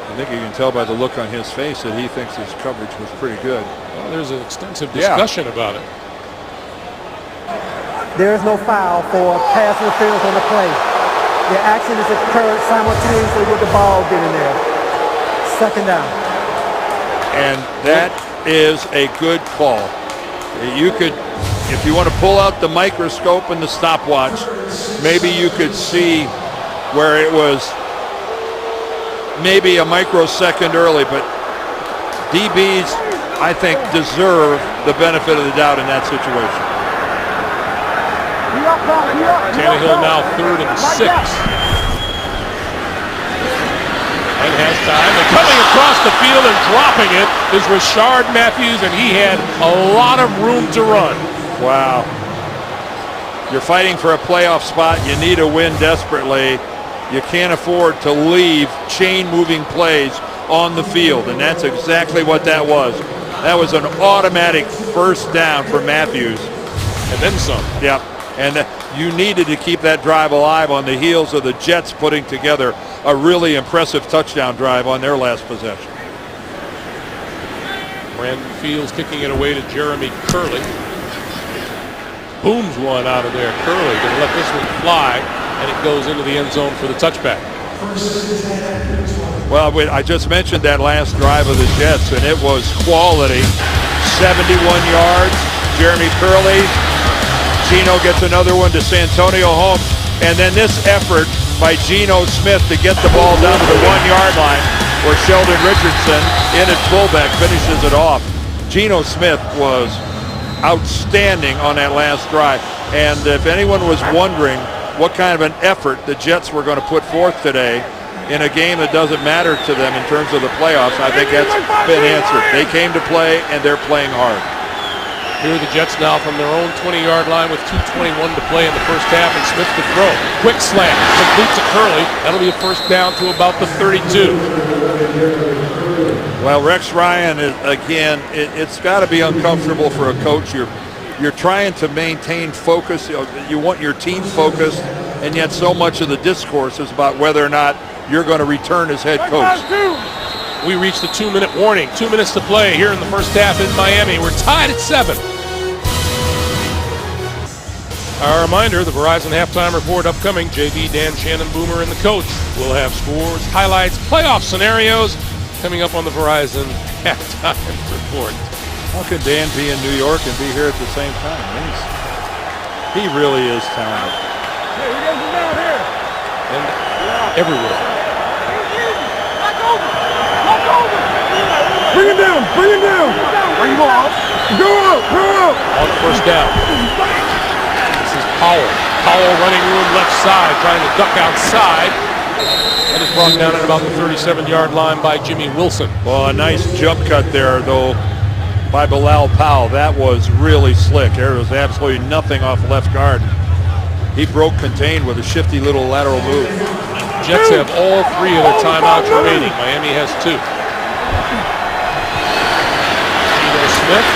I think you can tell by the look on his face that he thinks his coverage was pretty good. Well, there's an extensive discussion about it. There is no foul for pass interference on the play. The action is occurred simultaneously with the ball getting there. Second down. And that is a good call. You could, if you want to pull out the microscope and the stopwatch, maybe you could see where it was maybe a microsecond early, but DBs, I think, deserve the benefit of the doubt in that situation. Tannehill now 3rd and 6. And has time. And coming across the field and dropping it is Rashard Matthews, and he had a lot of room to run. Wow. You're fighting for a playoff spot. You need a win desperately. You can't afford to leave chain-moving plays on the field, and that's exactly what that was. That was an automatic first down for Matthews. And then some. Yep. And you needed to keep that drive alive on the heels of the Jets putting together a really impressive touchdown drive on their last possession. Brandon Fields kicking it away to Jeremy Curley. Booms one out of there. Curley going to let this one fly, and it goes into the end zone for the touchback. Well, I just mentioned that last drive of the Jets, and it was quality. 71 yards. Jeremy Curley. Geno gets another one to Santonio Holmes. And then this effort by Geno Smith to get the ball down to the 1-yard line, where Sheldon Richardson, in at fullback, finishes it off. Geno Smith was outstanding on that last drive. And if anyone was wondering what kind of an effort the Jets were going to put forth today in a game that doesn't matter to them in terms of the playoffs, I think that's been answered. They came to play, and they're playing hard. Here are the Jets now from their own 20-yard line with 2:21 to play in the first half, and Smith to throw. Quick slant, complete to Curley. That'll be a first down to about the 32. Well, Rex Ryan, it's got to be uncomfortable for a coach. You're trying to maintain focus. You want your team focused, and yet so much of the discourse is about whether or not you're going to return as head coach. We reached the 2-minute warning. 2 minutes to play here in the first half in Miami. We're tied at 7. Our reminder, the Verizon Halftime Report upcoming. JB, Dan, Shannon, Boomer, and the coach will have scores, highlights, playoff scenarios coming up on the Verizon Halftime Report. How could Dan be in New York and be here at the same time? He really is talented. Hey, we got him down here. And everywhere. Bring him down. Bring him down. Bring him out. Go out. Go out. On first down. This is Powell. Powell running room left side, trying to duck outside. That is brought down at about the 37-yard line by Jimmy Wilson. Well, a nice jump cut there, though, by Bilal Powell. That was really slick. There was absolutely nothing off left guard. He broke contain with a shifty little lateral move. Jets have all 3 of their timeouts remaining. Miami has 2. Geno Smith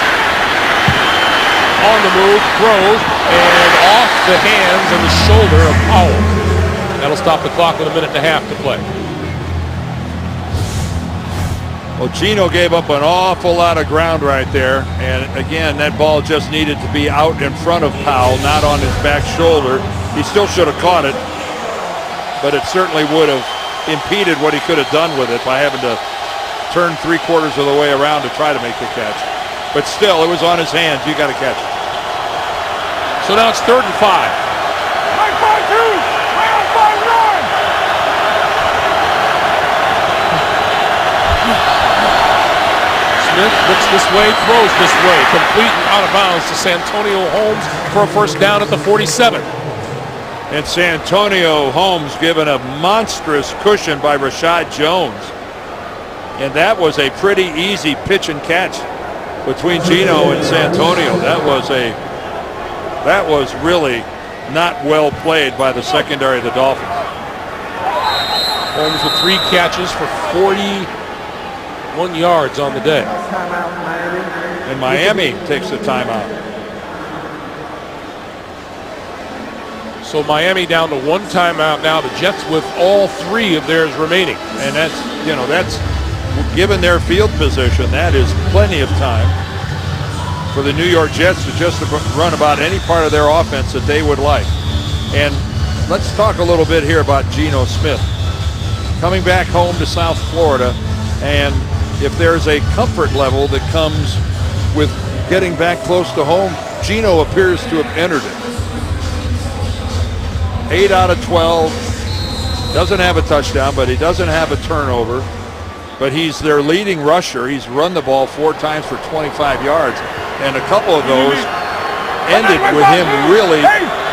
on the move, throws, and off the hands and the shoulder of Powell. That'll stop the clock with 1.5 minutes to play. Well, Geno gave up an awful lot of ground right there. And again, that ball just needed to be out in front of Powell, not on his back shoulder. He still should have caught it, but it certainly would have impeded what he could have done with it by having to turn 3/4 of the way around to try to make the catch. but still, it was on his hands. You got to catch it. So now it's 3rd and 5. Right by 2. Right by 1. Smith looks this way, throws this way, complete and out of bounds to Santonio Holmes for a first down at the 47. And Santonio Holmes given a monstrous cushion by Rashad Jones. And that was a pretty easy pitch and catch between Gino and Santonio. That was really not well played by the secondary of the Dolphins. Holmes with 3 catches for 41 yards on the day. And Miami takes the timeout. So Miami down to 1 timeout now. The Jets with all 3 of theirs remaining. And that's given their field position, that is plenty of time for the New York Jets to just run about any part of their offense that they would like. And let's talk a little bit here about Geno Smith. Coming back home to South Florida, and if there's a comfort level that comes with getting back close to home, Geno appears to have entered it. 8 out of 12, doesn't have a touchdown, but he doesn't have a turnover. But he's their leading rusher. He's run the ball 4 times for 25 yards, and a couple of those ended with him really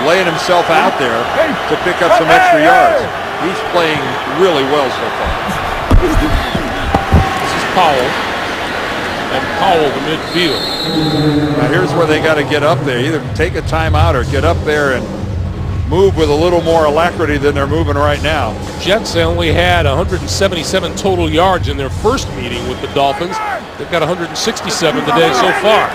laying himself out there to pick up some extra yards. He's playing really well so far. This is Powell, and Powell the midfield. Now here's where they got to get up there. Either take a timeout or get up there and move with a little more alacrity than they're moving right now. Jets only had 177 total yards in their first meeting with the Dolphins. They've got 167 today so far.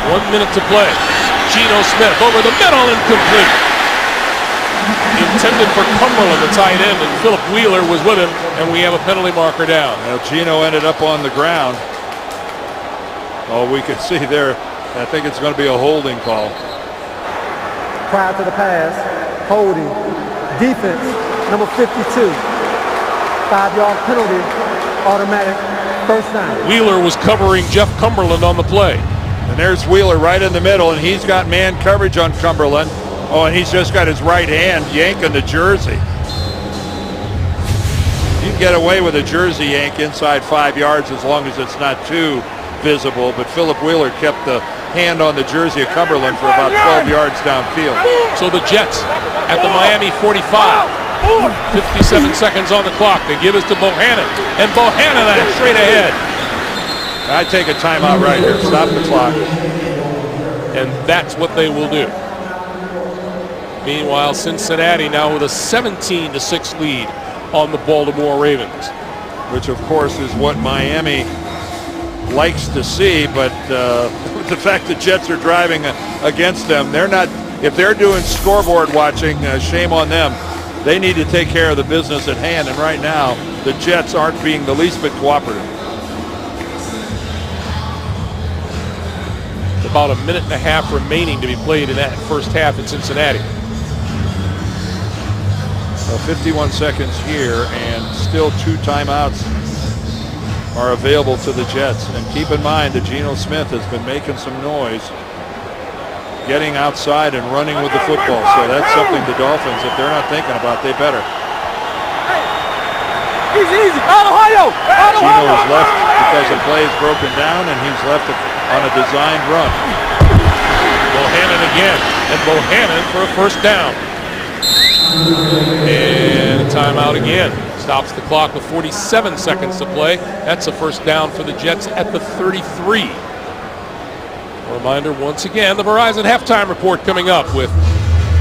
1 minute to play. Geno Smith over the middle, incomplete. Intended for Cumberland, the tight end, and Philip Wheeler was with him, and we have a penalty marker down. Well, Geno ended up on the ground. Oh, we could see there, I think it's going to be a holding call. Prior to the pass, holding, defense, number 52. 5-yard penalty, automatic, first down. Wheeler was covering Jeff Cumberland on the play. And there's Wheeler right in the middle, and he's got man coverage on Cumberland. Oh, and he's just got his right hand yanking the jersey. You can get away with a jersey yank inside 5 yards as long as it's not too visible, but Philip Wheeler kept the hand on the jersey of Cumberland for about 12 yards downfield. So the Jets at the Miami 45. 57 seconds on the clock. They give it to Bohannon, and Bohannon straight ahead. I take a timeout right here. Stop the clock. And that's what they will do. Meanwhile, Cincinnati now with a 17-6 lead on the Baltimore Ravens. Which, of course, is what Miami likes to see, but the fact that Jets are driving against them, they're not. If they're doing scoreboard watching, shame on them. They need to take care of the business at hand, and right now, the Jets aren't being the least bit cooperative. About a minute and a half remaining to be played in that first half in Cincinnati. Well, 51 seconds here, and still 2 timeouts are available to the Jets. And keep in mind that Geno Smith has been making some noise, getting outside and running with the football. So that's something the Dolphins, if they're not thinking about, they better. Easy. Ohio. Geno is left because the play is broken down, and he's left on a designed run. Bohannon again, and Bohannon for a first down. And a timeout again. Stops the clock with 47 seconds to play. That's a first down for the Jets at the 33. A reminder once again, the Verizon halftime report coming up with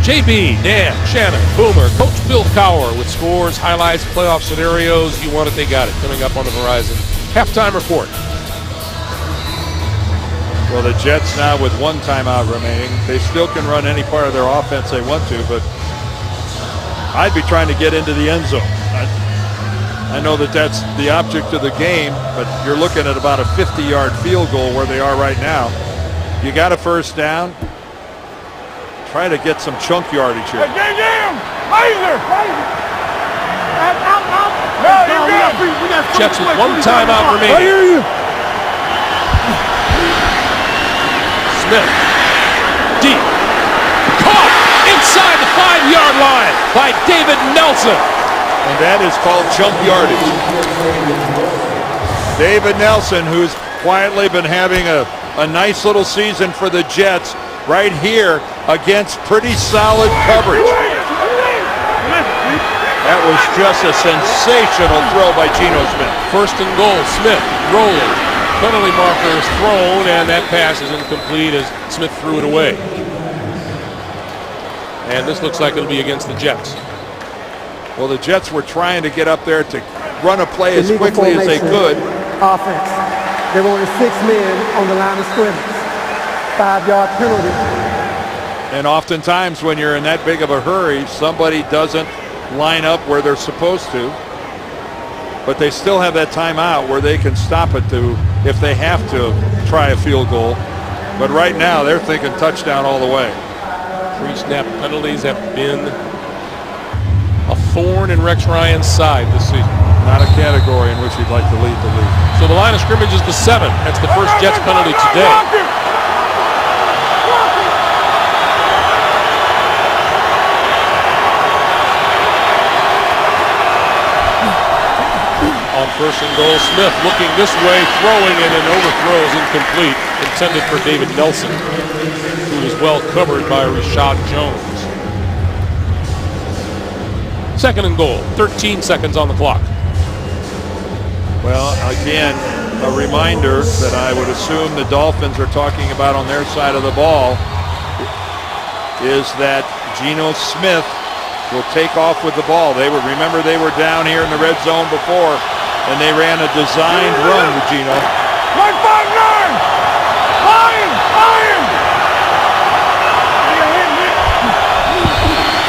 JB, Dan, Shannon, Boomer, Coach Bill Cowher with scores, highlights, playoff scenarios. You want it, they got it. Coming up on the Verizon halftime report. Well, the Jets now with 1 timeout remaining. They still can run any part of their offense they want to, but I'd be trying to get into the end zone. I know that that's the object of the game, but you're looking at about a 50-yard field goal where they are right now. You got a first down. Try to get some chunk yardage here. Jets with one timeout remaining. Smith, deep, caught inside the 5-yard line by David Nelson. And that is called jump yardage. David Nelson, who's quietly been having a nice little season for the Jets, right here against pretty solid coverage. That was just a sensational throw by Geno Smith. First and goal, Smith rolling. Penalty marker is thrown, and that pass is incomplete as Smith threw it away. And this looks like it'll be against the Jets. Well, the Jets were trying to get up there to run a play as quickly as they could. Offense. There were only 6 men on the line of scrimmage. 5-yard penalty. And oftentimes when you're in that big of a hurry, somebody doesn't line up where they're supposed to. But they still have that timeout where they can stop it if they have to try a field goal. But right now they're thinking touchdown all the way. Pre-snap penalties have been a thorn in Rex Ryan's side this season. Not a category in which he'd like to lead the league. So the line of scrimmage is the 7. That's the first Jets penalty today. On first and goal, Smith looking this way, throwing it, and overthrows incomplete, intended for David Nelson, who is well covered by Rashad Jones. Second and goal, 13 seconds on the clock. Well, again, a reminder that I would assume the Dolphins are talking about on their side of the ball is that Geno Smith will take off with the ball. Remember they were down here in the red zone before, and they ran a designed run with Geno.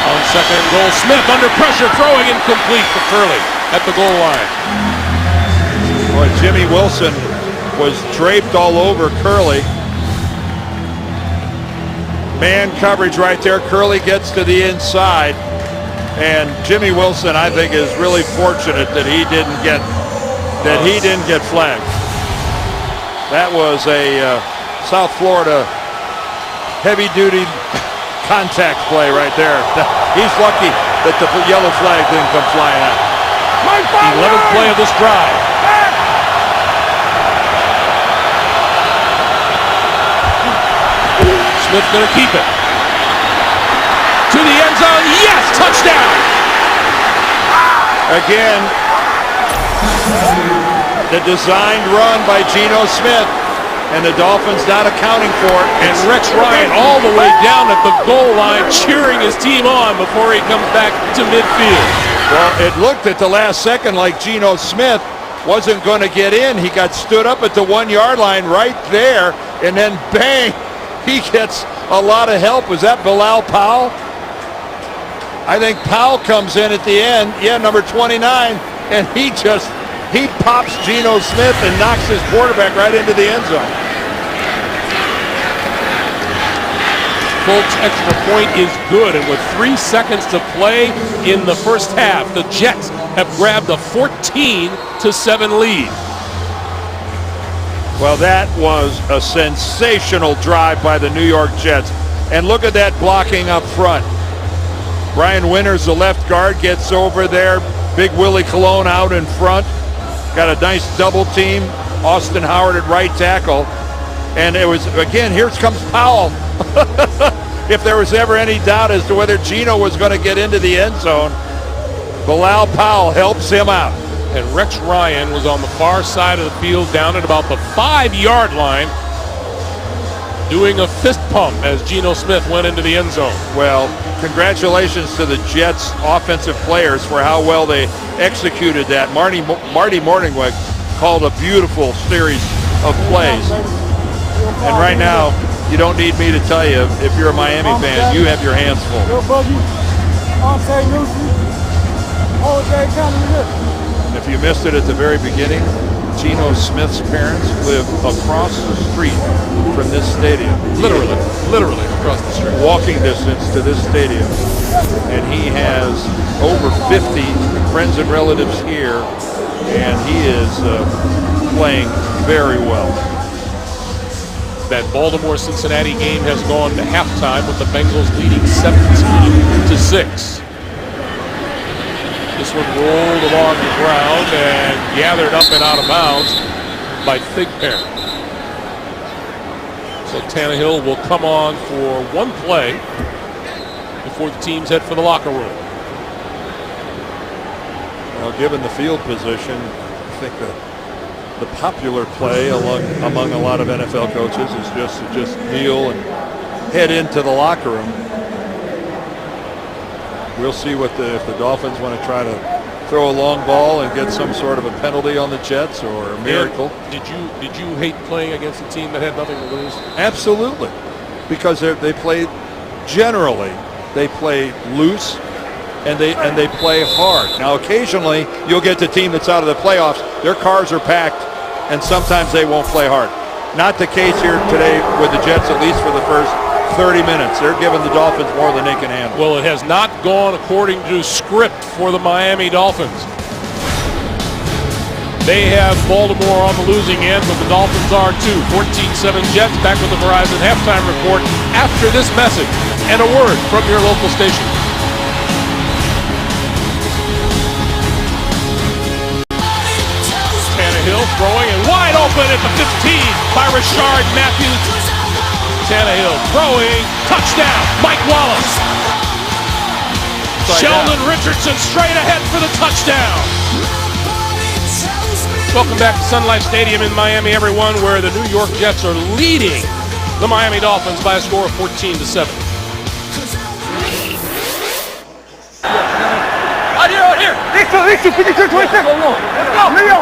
On second and goal, Smith under pressure, throwing incomplete for Curley at the goal line. Boy, Jimmy Wilson was draped all over Curley. Man coverage right there. Curley gets to the inside. And Jimmy Wilson, I think, is really fortunate that he didn't get flagged. That was a South Florida heavy-duty contact play right there. He's lucky that the yellow flag didn't come flying out. 11th play of this drive. Smith going to keep it. To the end zone, yes, touchdown! Again, the designed run by Geno Smith, and the Dolphins not accounting for it. And Rex Ryan all the way down at the goal line, cheering his team on before he comes back to midfield. Well, it looked at the last second like Geno Smith wasn't going to get in. He got stood up at the 1-yard line right there, and then bang, he gets a lot of help. Was that Bilal Powell? I think Powell comes in at the end, number 29, and he pops Geno Smith and knocks his quarterback right into the end zone. Folks, extra point is good, and with 3 seconds to play in the first half, the Jets have grabbed a 14-7 lead. Well, that was a sensational drive by the New York Jets. And look at that blocking up front. Brian Winters, the left guard, gets over there. Big Willie Colon out in front. Got a nice double team. Austin Howard at right tackle. And it was, again, here comes Powell. If there was ever any doubt as to whether Geno was going to get into the end zone, Bilal Powell helps him out. And Rex Ryan was on the far side of the field down at about the 5-yard line doing a fist pump as Geno Smith went into the end zone. Well, congratulations to the Jets offensive players for how well they executed that. Marty Morningweg called a beautiful series of plays. And right now, you don't need me to tell you, if you're a Miami fan, you have your hands full. And if you missed it at the very beginning, Geno Smith's parents live across the street from this stadium. Literally across the street. Walking distance to this stadium. And he has over 50 friends and relatives here, and he is playing very well. That Baltimore-Cincinnati game has gone to halftime with the Bengals leading 17-6. This one rolled along the ground and gathered up and out of bounds by Thigpen. So Tannehill will come on for one play before the teams head for the locker room. Well, given the field position, I think the popular play among a lot of NFL coaches is just kneel and head into the locker room. We'll see if the Dolphins want to try to throw a long ball and get some sort of a penalty on the Jets or a miracle. Did you hate playing against a team that had nothing to lose? Absolutely, because they play loose and they play hard. Now occasionally you'll get the team that's out of the playoffs. Their cars are packed and sometimes they won't play hard. Not the case here today with the Jets, at least for the first 30 minutes. They're giving the Dolphins more than they can handle. Well, it has not gone according to script for the Miami Dolphins. They have Baltimore on the losing end, but the Dolphins are too. 14-7 Jets. Back with the Verizon halftime report after this message and a word from your local station. Tannehill throwing and wide open at the 15 by Rashard Matthews. Tannehill throwing, touchdown, Mike Wallace. Sheldon Richardson straight ahead for the touchdown. Welcome back to Sun Life Stadium in Miami, everyone, where the New York Jets are leading the Miami Dolphins by a score of 14-7. Out here. Listo, 52, 26. Let's go. Leo.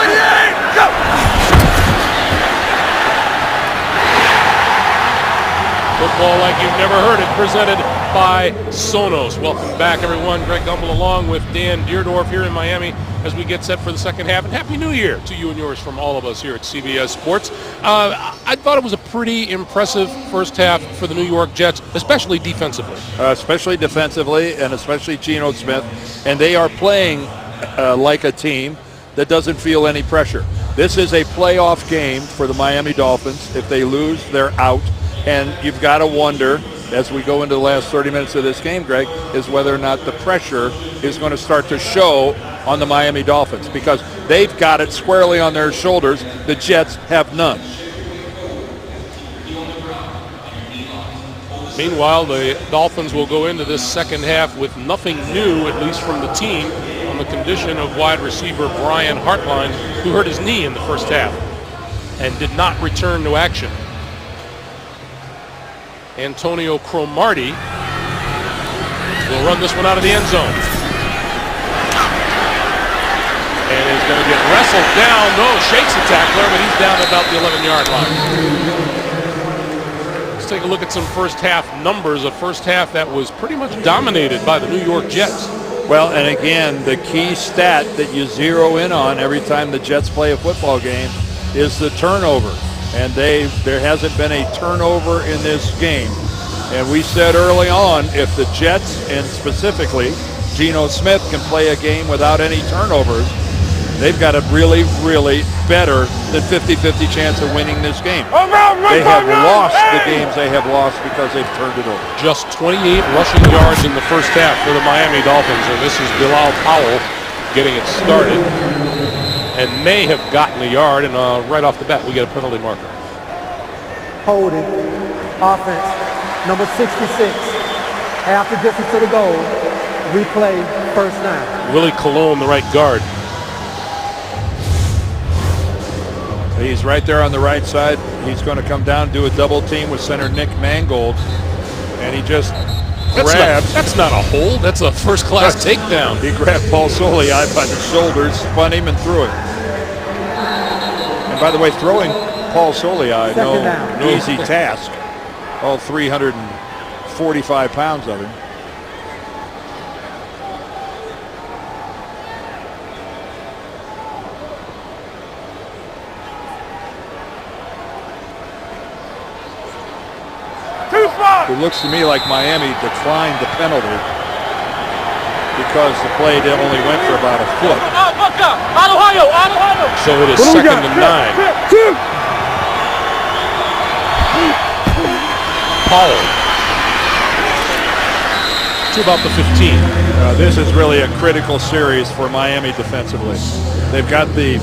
28, go. Football like you've never heard it, presented by Sonos. Welcome back, everyone. Greg Gumbel along with Dan Deerdorf here in Miami as we get set for the second half. And Happy New Year to you and yours from all of us here at CBS Sports. I thought it was a pretty impressive first half for the New York Jets, especially defensively. Especially defensively and especially Geno Smith. And they are playing like a team that doesn't feel any pressure. This is a playoff game for the Miami Dolphins. If they lose, they're out. And you've got to wonder, as we go into the last 30 minutes of this game, Greg, is whether or not the pressure is going to start to show on the Miami Dolphins, because they've got it squarely on their shoulders. The Jets have none. Meanwhile, the Dolphins will go into this second half with nothing new, at least from the team, on the condition of wide receiver Brian Hartline, who hurt his knee in the first half and did not return to action. Antonio Cromartie will run this one out of the end zone. And is going to get wrestled down. No, shakes the tackler, but he's down about the 11-yard line. Let's take a look at some first half numbers. A first half that was pretty much dominated by the New York Jets. Well, and again, the key stat that you zero in on every time the Jets play a football game is the turnover. And there hasn't been a turnover in this game. And we said early on, if the Jets, and specifically Geno Smith, can play a game without any turnovers, they've got a really, really better than 50-50 chance of winning this game. They have lost the games they have lost because they've turned it over. Just 28 rushing yards in the first half for the Miami Dolphins, and this is Bilal Powell getting it started. And may have gotten a yard, and right off the bat, we get a penalty marker. Holding, offense, number 66, half the distance to the goal, replay, first down. Willie Colon, the right guard. He's right there on the right side. He's going to come down, do a double team with center Nick Mangold, and he just grabs. That's not a hold. That's a first-class takedown. He grabbed Paul Soliai by the shoulders, spun him, and threw it. And by the way, throwing Paul Soliai, no easy task. All 345 pounds of him. It looks to me like Miami declined the penalty because the play only went for about a foot. So it is 2nd and 9. Powell to about the 15. This is really a critical series for Miami defensively. They've got the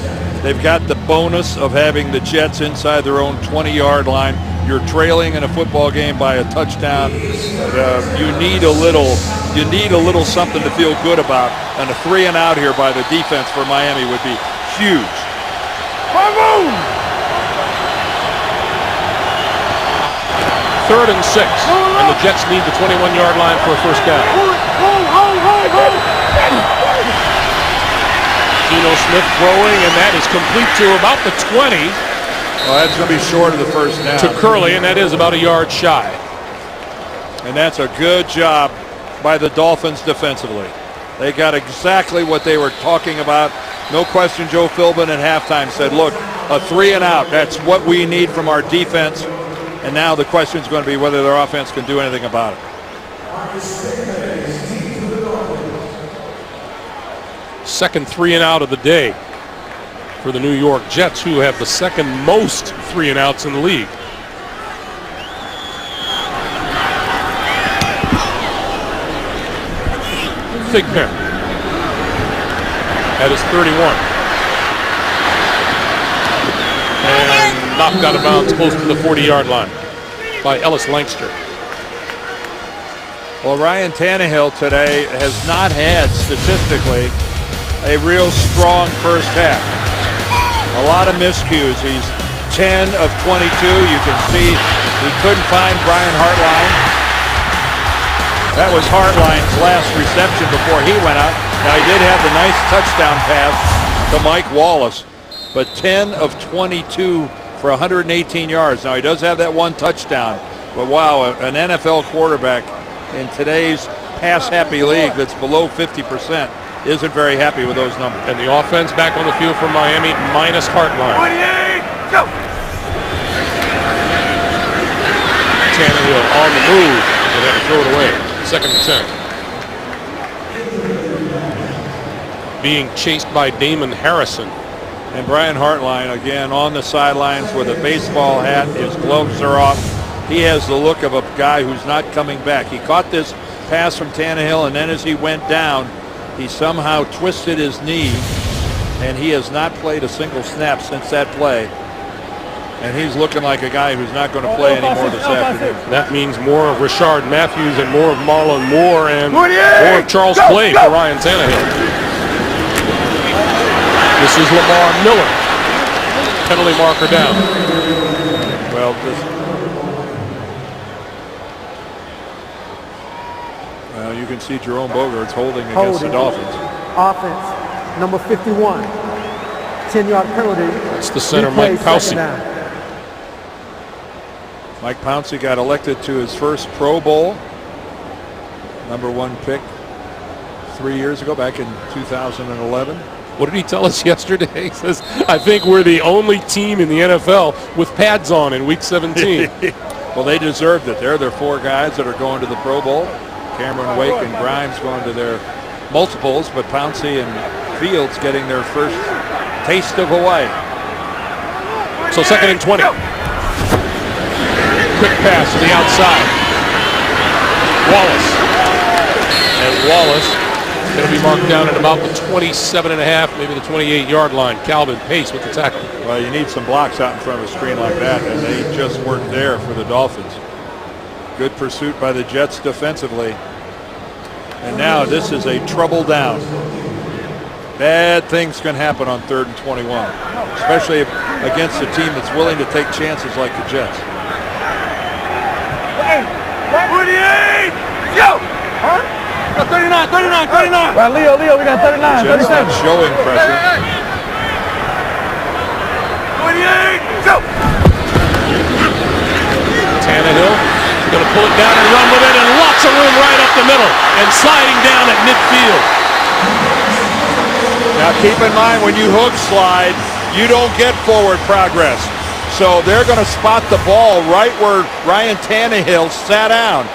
bonus of having the Jets inside their own 20-yard line. You're trailing in a football game by a touchdown. You need a little something to feel good about, and a 3 and out here by the defense for Miami would be huge. 3rd and 6, and the Jets need the 21-yard line for a first down. Geno Smith throwing, and that is complete to about the 20. Well, that's going to be short of the first down. To Curley, and that is about a yard shy. And that's a good job by the Dolphins defensively. They got exactly what they were talking about. No question, Joe Philbin at halftime said, look, a 3 and out, that's what we need from our defense. And now the question is going to be whether their offense can do anything about it. Second 3 and out of the day for the New York Jets, who have the second most 3 and outs in the league. Thigpen at his 31. And knocked out of bounds close to the 40-yard line by Ellis Langster. Well, Ryan Tannehill today has not had, statistically, a real strong first half. A lot of miscues. He's 10 of 22. You can see he couldn't find Brian Hartline. That was Hartline's last reception before he went out. Now, he did have the nice touchdown pass to Mike Wallace, but 10 of 22 for 118 yards. Now, he does have that one touchdown, but wow, an NFL quarterback in today's pass-happy league that's below 50% isn't very happy with those numbers. And the offense back on the field for Miami minus Hartline. 28, go! Tannehill on the move, and had to throw it away. 2nd and 10. Being chased by Damon Harrison. And Brian Hartline, again, on the sidelines with a baseball hat. His gloves are off. He has the look of a guy who's not coming back. He caught this pass from Tannehill, and then as he went down, he somehow twisted his knee, and he has not played a single snap since that play. And he's looking like a guy who's not going to play anymore this afternoon. That means more of Rashard Matthews and more of Marlon Moore and more of Charles Clay for Ryan Tannehill. This is Lamar Miller. Penalty marker down. Well, you can see Jerome Bogart's holding against the Dolphins. Offense, number 51. 10-yard penalty. That's the center, Mike Pouncey. Mike Pouncey got elected to his first Pro Bowl. #1 pick 3 years ago, back in 2011. What did he tell us yesterday? He says, I think we're the only team in the NFL with pads on in week 17. Well, they deserved it. They're their 4 guys that are going to the Pro Bowl. Cameron Wake and Grimes going to their multiples, but Pouncey and Fields getting their first taste of Hawaii. So 2nd and 20. Quick pass to the outside. Wallace. And Wallace going to be marked down at about the 27.5, maybe the 28-yard line. Calvin Pace with the tackle. Well, you need some blocks out in front of a screen like that, and they just weren't there for the Dolphins. Good pursuit by the Jets defensively. And now this is a trouble down. Bad things can happen on 3rd and 21, especially against a team that's willing to take chances like the Jets. 28, go! Huh? 39. Right, Leo, we got 39, Jets not showing pressure. 28, go! Tannehill going to pull it down and run with it, and lots of room right up the middle, and sliding down at midfield. Now keep in mind, when you hook slide, you don't get forward progress. So they're going to spot the ball right where Ryan Tannehill sat down.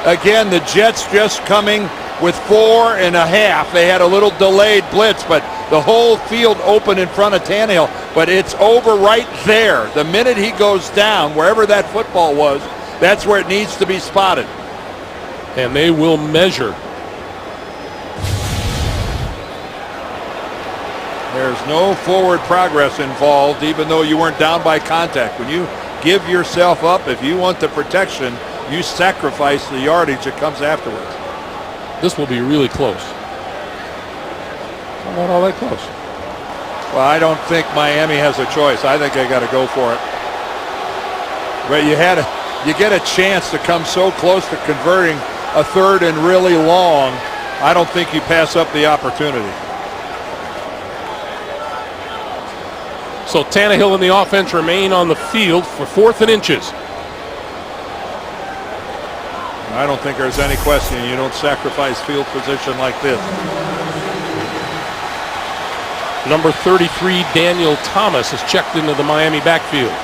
Again, the Jets just coming with 4.5. They had a little delayed blitz, but the whole field open in front of Tannehill. But it's over right there. The minute he goes down, wherever that football was, that's where it needs to be spotted. And they will measure. There's no forward progress involved, even though you weren't down by contact. When you give yourself up, if you want the protection, you sacrifice the yardage that comes afterwards. This will be really close. Not all that close. Well, I don't think Miami has a choice. I think they got to go for it. But you get a chance to come so close to converting a third and really long. I don't think you pass up the opportunity. So Tannehill and the offense remain on the field for 4th and inches. I don't think there's any question you don't sacrifice field position like this. Number 33, Daniel Thomas, has checked into the Miami backfield.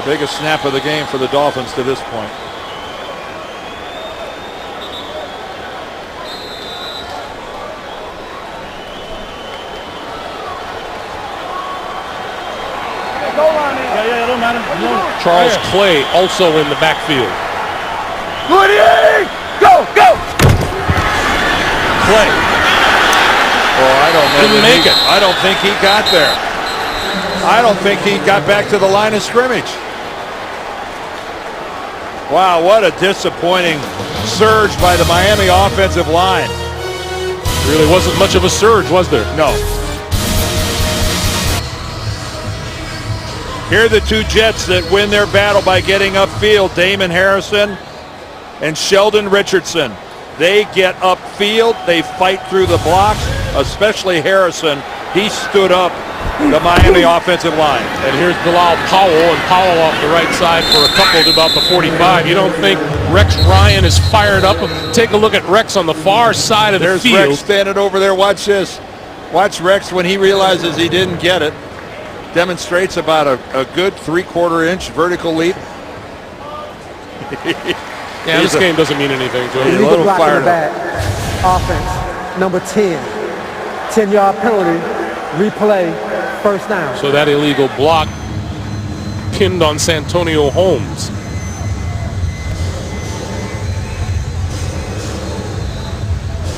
The biggest snap of the game for the Dolphins to this point. Charles Clay also in the backfield. Go! Clay. Oh, I don't know. Didn't make it. I don't think he got there. I don't think he got back to the line of scrimmage. Wow, what a disappointing surge by the Miami offensive line. Really wasn't much of a surge, was there? No. Here are the two Jets that win their battle by getting upfield. Damon Harrison and Sheldon Richardson. They get upfield. They fight through the blocks, especially Harrison. He stood up the Miami offensive line. And here's Bilal Powell, and Powell off the right side for a couple to about the 45. You don't think Rex Ryan is fired up? Take a look at Rex on the far side of the field. There's Rex standing over there. Watch this. Watch Rex when he realizes he didn't get it. Demonstrates about a good 3/4 inch vertical leap. Yeah, this game doesn't mean anything to him. He's a little fired up. Offense, number 10. 10-yard penalty, replay, first down. So that illegal block pinned on Santonio Holmes.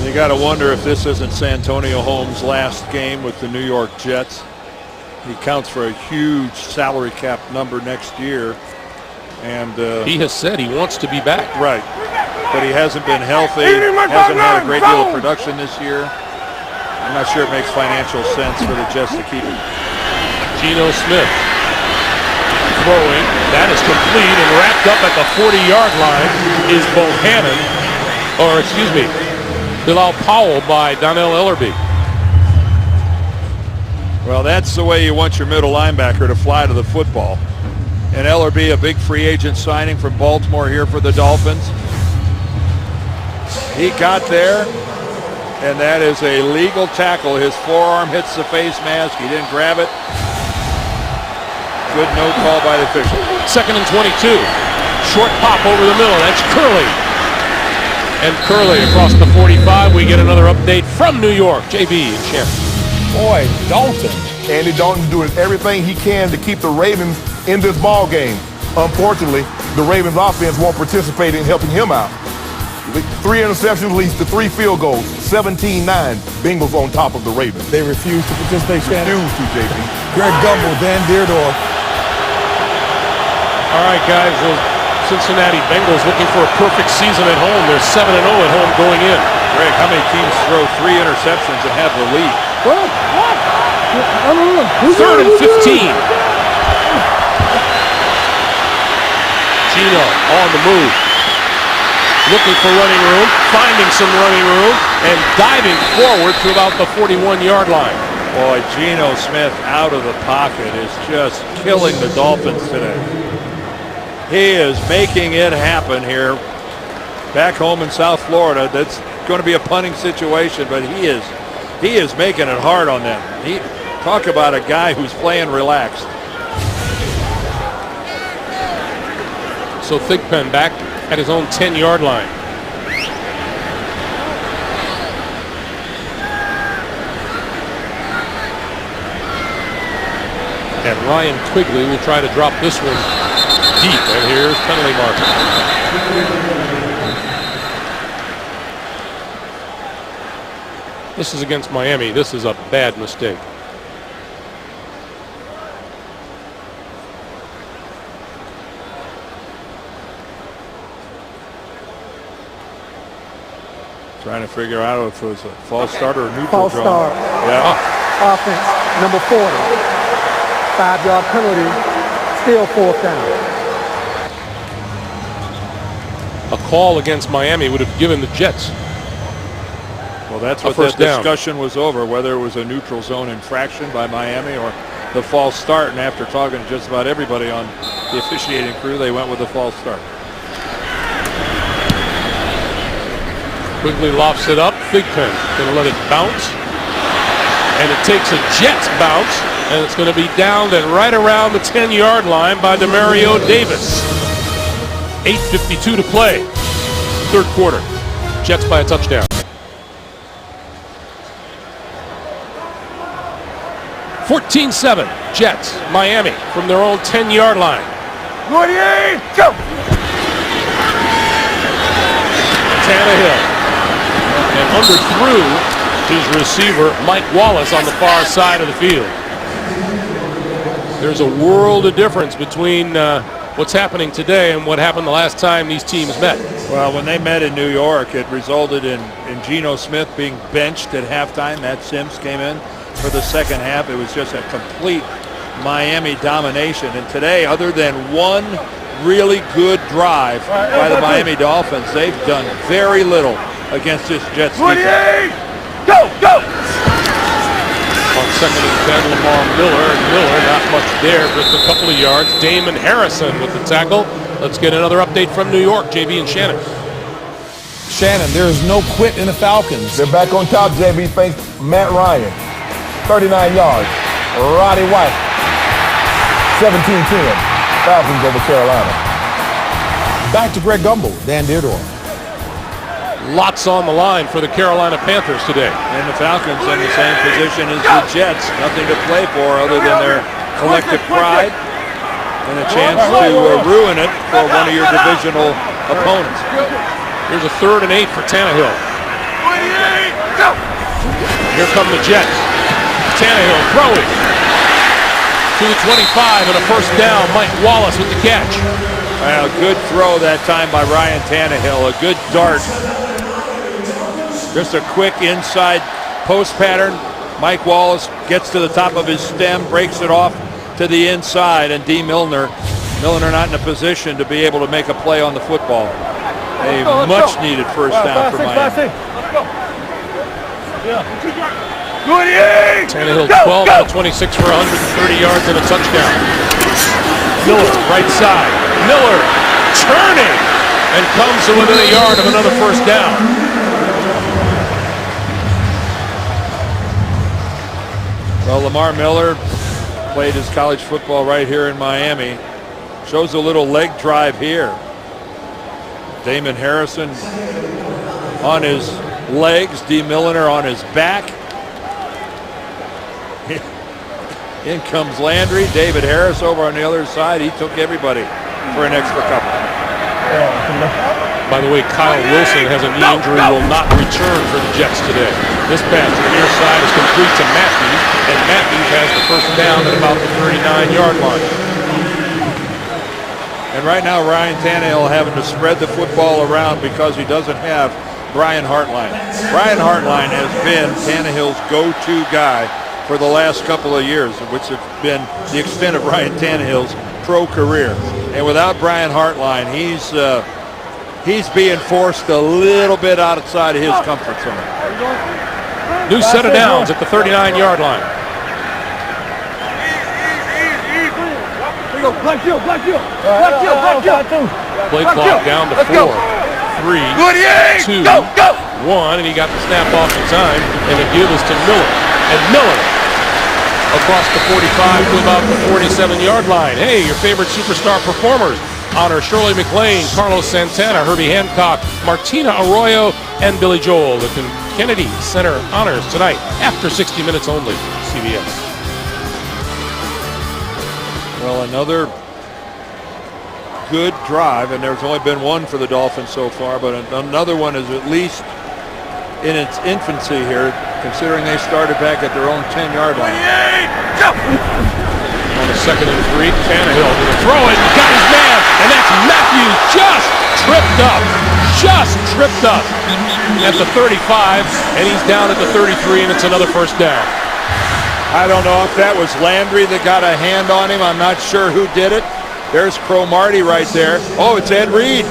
You got to wonder if this isn't Santonio Holmes' last game with the New York Jets. He counts for a huge salary cap number next year. And he has said he wants to be back. Right. But he hasn't been healthy, hasn't had a great deal of production this year. I'm not sure it makes financial sense for the Jets to keep him. Geno Smith throwing. That is complete, and wrapped up at the 40-yard line is Bohannon, or excuse me, Bilal Powell by Donnell Ellerbe. Well, that's the way you want your middle linebacker to fly to the football. And Ellerbe, a big free agent signing from Baltimore here for the Dolphins. He got there, and that is a legal tackle. His forearm hits the face mask. He didn't grab it. Good no call by the official. 2nd and 22. Short pop over the middle. That's Curley. And Curley across the 45. We get another update from New York. JB and Sharon. Boy, Dalton. Andy Dalton's doing everything he can to keep the Ravens in this ball game. Unfortunately, the Ravens offense won't participate in helping him out. 3 interceptions leads to 3 field goals. 17-9. Bengals on top of the Ravens. They refuse to participate, Shannon. Refuse to, JP. Greg Gumbel, Dan Deardorff. All right, guys. The Cincinnati Bengals looking for a perfect season at home. They're 7-0 at home going in. Greg, how many teams throw 3 interceptions and have the lead? What? 3rd and 15. Geno on the move. Looking for running room, finding some running room, and diving forward to about the 41-yard line. Boy, Geno Smith out of the pocket is just killing the Dolphins today. He is making it happen here. Back home in South Florida, that's going to be a punting situation, but he is making it hard on them. Talk about a guy who's playing relaxed. So Thigpen back at his own 10-yard line. And Ryan Quigley will try to drop this one deep. And here's penalty marker. This is against Miami. This is a bad mistake. Trying to figure out if it was a false start or a neutral False draw. start. Yeah. Offense, number 40. 5-yard penalty, still 4th down. A call against Miami would have given the Jets Well, that's a what first that down. discussion was over, whether it was a neutral zone infraction by Miami or the false start. And after talking to just about everybody on the officiating crew, they went with the false start. Quigley lofts it up. Thigpen going to let it bounce. And it takes a Jets bounce. And it's going to be downed and right around the 10-yard line by Demario Davis. 8:52 to play. Third quarter. Jets by a touchdown. $14-7. Jets. Miami from their own 10-yard line. 48, go! Tannehill. And underthrew his receiver, Mike Wallace, on the far side of the field. There's a world of difference between what's happening today and what happened the last time these teams met. Well, when they met in New York, it resulted in Geno Smith being benched at halftime. Matt Sims came in for the second half. It was just a complete Miami domination. And today, other than one really good drive by the Miami Dolphins, they've done very little against this Jets defense. Go, go! On second and 10, Lamar Miller. Miller, not much there, just a couple of yards. Damon Harrison with the tackle. Let's get another update from New York. JB and Shannon. Shannon, there is no quit in the Falcons. They're back on top, JB. Face Matt Ryan. 39 yards. Roddy White. 17-10. Falcons over Carolina. Back to Greg Gumbel, Dan Dierdorf. Lots on the line for the Carolina Panthers today. And the Falcons in the same position as the Jets. Nothing to play for other than their collective pride and a chance to ruin it for one of your divisional opponents. Here's a 3rd and 8 for Tannehill. Here come the Jets. Tannehill throwing to the 25 and a first down. Mike Wallace with the catch. Well, good throw that time by Ryan Tannehill. A good dart. Just a quick inside post pattern. Mike Wallace gets to the top of his stem, breaks it off to the inside, and D. Milner not in a position to be able to make a play on the football. A much-needed first down for Miami. Tannehill 12 out of 26 for 130 yards and a touchdown. Miller, right side. Miller turning and comes to within a yard of another first down. Well, Lamar Miller played his college football right here in Miami. Shows a little leg drive here. Damon Harrison on his legs, D. Milner on his back. In comes Landry. David Harris over on the other side. He took everybody for an extra couple. By the way, Kyle Wilson has a knee injury, will not return for the Jets today. This pass to the near side is complete to Matthews, and Matthews has the first down at about the 39-yard line. And right now, Ryan Tannehill having to spread the football around because he doesn't have Brian Hartline. Brian Hartline has been Tannehill's go-to guy for the last couple of years, which has been the extent of Ryan Tannehill's pro career. And without Brian Hartline, he's being forced a little bit outside of his comfort zone. New set of downs at the 39-yard line. Play clock down to 4, 3, 2, 1, and he got the snap off in time, and the give is to Miller. And Miller across the 45 to about the 47-yard line. Hey, your favorite superstar performers honor Shirley MacLaine, Carlos Santana, Herbie Hancock, Martina Arroyo, and Billy Joel. The Kennedy Center honors tonight after 60 minutes only. CBS. Well, another good drive, and there's only been one for the Dolphins so far, but another one is at least in its infancy here, considering they started back at their own 10-yard line. On a 2nd and 3, Tannehill with a throw it, got his man, and that's Matthews just tripped up at the 35, and he's down at the 33, and it's another first down. I don't know if that was Landry that got a hand on him. I'm not sure who did it. There's Cromartie right there. Oh, it's Ed Reed.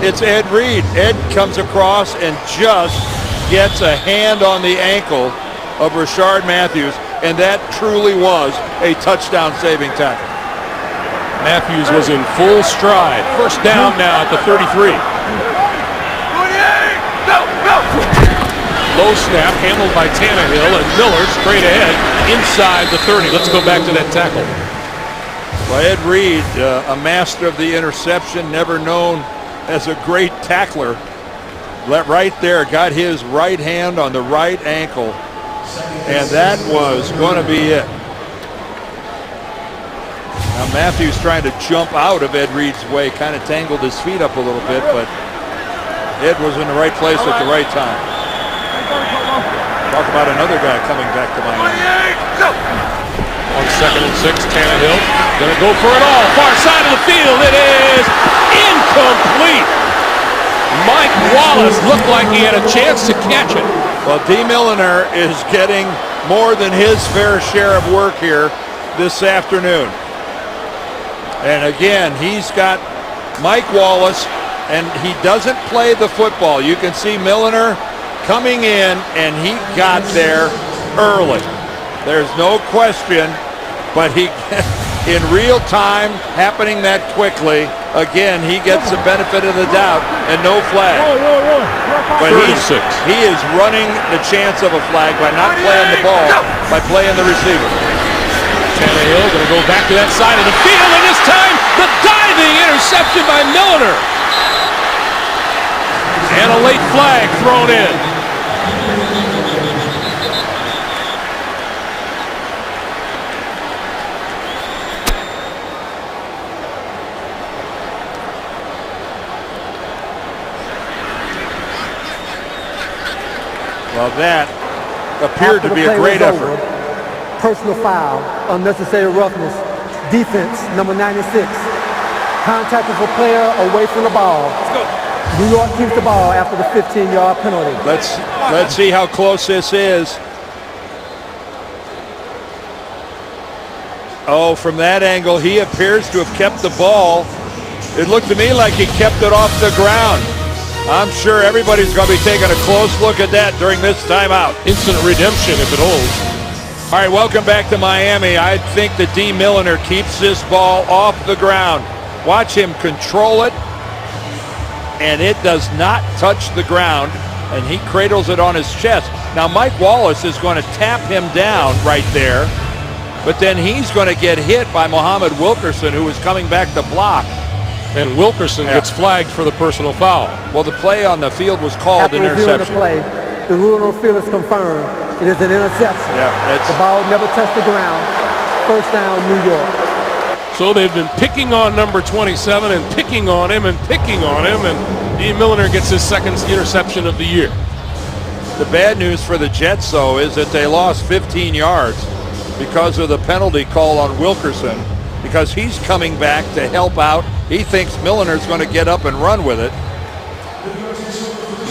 It's Ed Reed. Ed comes across and just gets a hand on the ankle of Rashard Matthews, and that truly was a touchdown-saving tackle. Matthews was in full stride. First down now at the 33. Low snap handled by Tannehill, and Miller straight ahead inside the 30. Let's go back to that tackle. Well, Ed Reed, a master of the interception, never known as a great tackler. Right there, got his right hand on the right ankle, and that was going to be it. Now Matthews trying to jump out of Ed Reed's way, kind of tangled his feet up a little bit, but Ed was in the right place at the right time. Talk about another guy coming back to Miami. On 2nd and 6, Tannehill gonna go for it all. Far side of the field, it is incomplete. Mike Wallace looked like he had a chance to catch it. Well, D. Milliner is getting more than his fair share of work here this afternoon. And again, he's got Mike Wallace, and he doesn't play the football. You can see Milliner coming in, and he got there early. There's no question, but he, in real time, happening that quickly, again, he gets the benefit of the doubt and no flag. But he is running the chance of a flag by not playing the ball, by playing the receiver. Tannehill going to go back to that side of the field, and this time the diving interception by Milliner. And a late flag thrown in. Well, that appeared to be a great effort. Personal foul, unnecessary roughness, defense, number 96. Contact with a player away from the ball. Let's go. New York keeps the ball after the 15-yard penalty. Let's see how close this is. Oh, from that angle, he appears to have kept the ball. It looked to me like he kept it off the ground. I'm sure everybody's going to be taking a close look at that during this timeout. Instant redemption if it holds. All right, welcome back to Miami. I think that D. Milliner keeps this ball off the ground. Watch him control it, and it does not touch the ground, and he cradles it on his chest. Now, Mike Wallace is going to tap him down right there, but then he's going to get hit by Muhammad Wilkerson, who is coming back to block. And Wilkerson gets flagged for the personal foul. Well, the play on the field was called an interception. The rule on the field is confirmed. It is an interception. Yeah, the ball never touched the ground. First down, New York. So they've been picking on number 27 and picking on him and picking on him, and D. Milliner gets his second interception of the year. The bad news for the Jets, though, is that they lost 15 yards because of the penalty call on Wilkerson, because he's coming back to help out. He thinks Milliner's going to get up and run with it.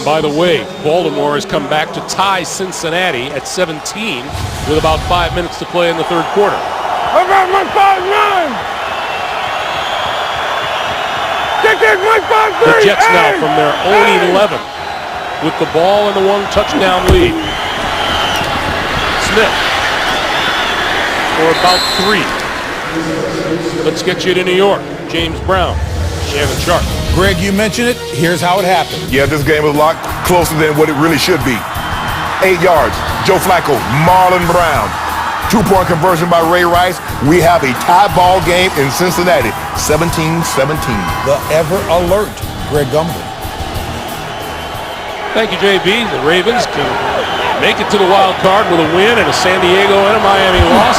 By the way, Baltimore has come back to tie Cincinnati at 17 with about 5 minutes to play in the third quarter. I got my 5-9! The Jets now from their own 11 with the ball and the one touchdown lead. Smith for about 3. Let's get you to New York. James Brown, Shannon Sharp. Greg, you mentioned it. Here's how it happened. Yeah, this game was a lot closer than what it really should be. 8 yards. Joe Flacco, Marlon Brown. 2-point conversion by Ray Rice. We have a tie ball game in Cincinnati, 17-17. The ever alert Greg Gumbel. Thank you, JB. The Ravens can make it to the wild card with a win and a San Diego and a Miami loss.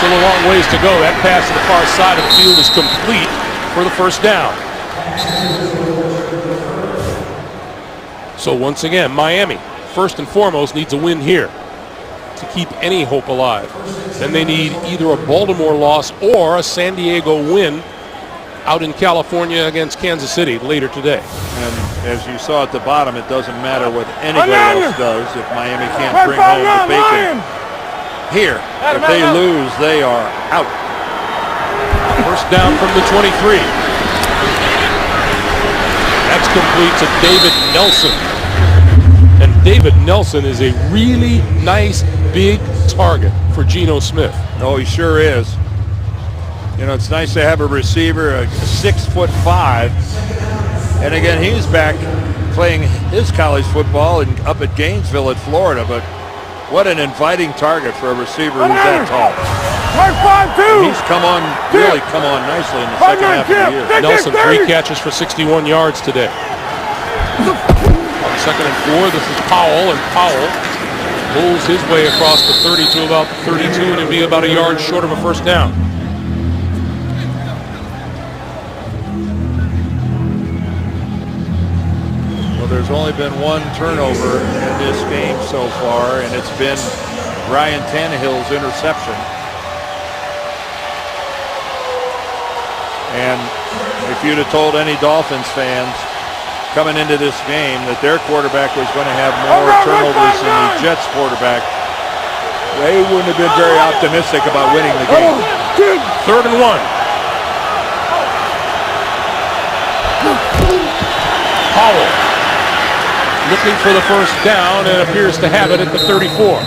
Still a long ways to go. That pass to the far side of the field is complete for the first down. So once again, Miami, first and foremost, needs a win here to keep any hope alive. Then they need either a Baltimore loss or a San Diego win out in California against Kansas City later today. And as you saw at the bottom, it doesn't matter what anybody else does if Miami can't bring home the bacon here. If they lose, they are out. First down from the 23. That's complete to David Nelson. And David Nelson is a really nice big target for Geno Smith. Oh, he sure is. You know, it's nice to have a receiver, a 6'5", and again, he's back playing his college football up at Gainesville, at Florida. But what an inviting target for a receiver who's that tall. And he's really come on nicely in the second half of the year. Nelson, 3 catches for 61 yards today. On 2nd and 4, this is Powell, and Powell pulls his way across the 30 to about the 32, and it'll be about a yard short of a first down. Well, there's only been 1 turnover in this game so far, and it's been Ryan Tannehill's interception. And if you'd have told any Dolphins fans coming into this game that their quarterback was going to have more turnovers than the Jets quarterback, they wouldn't have been very optimistic about winning the game. 3rd and 1. Powell looking for the first down and appears to have it at the 34.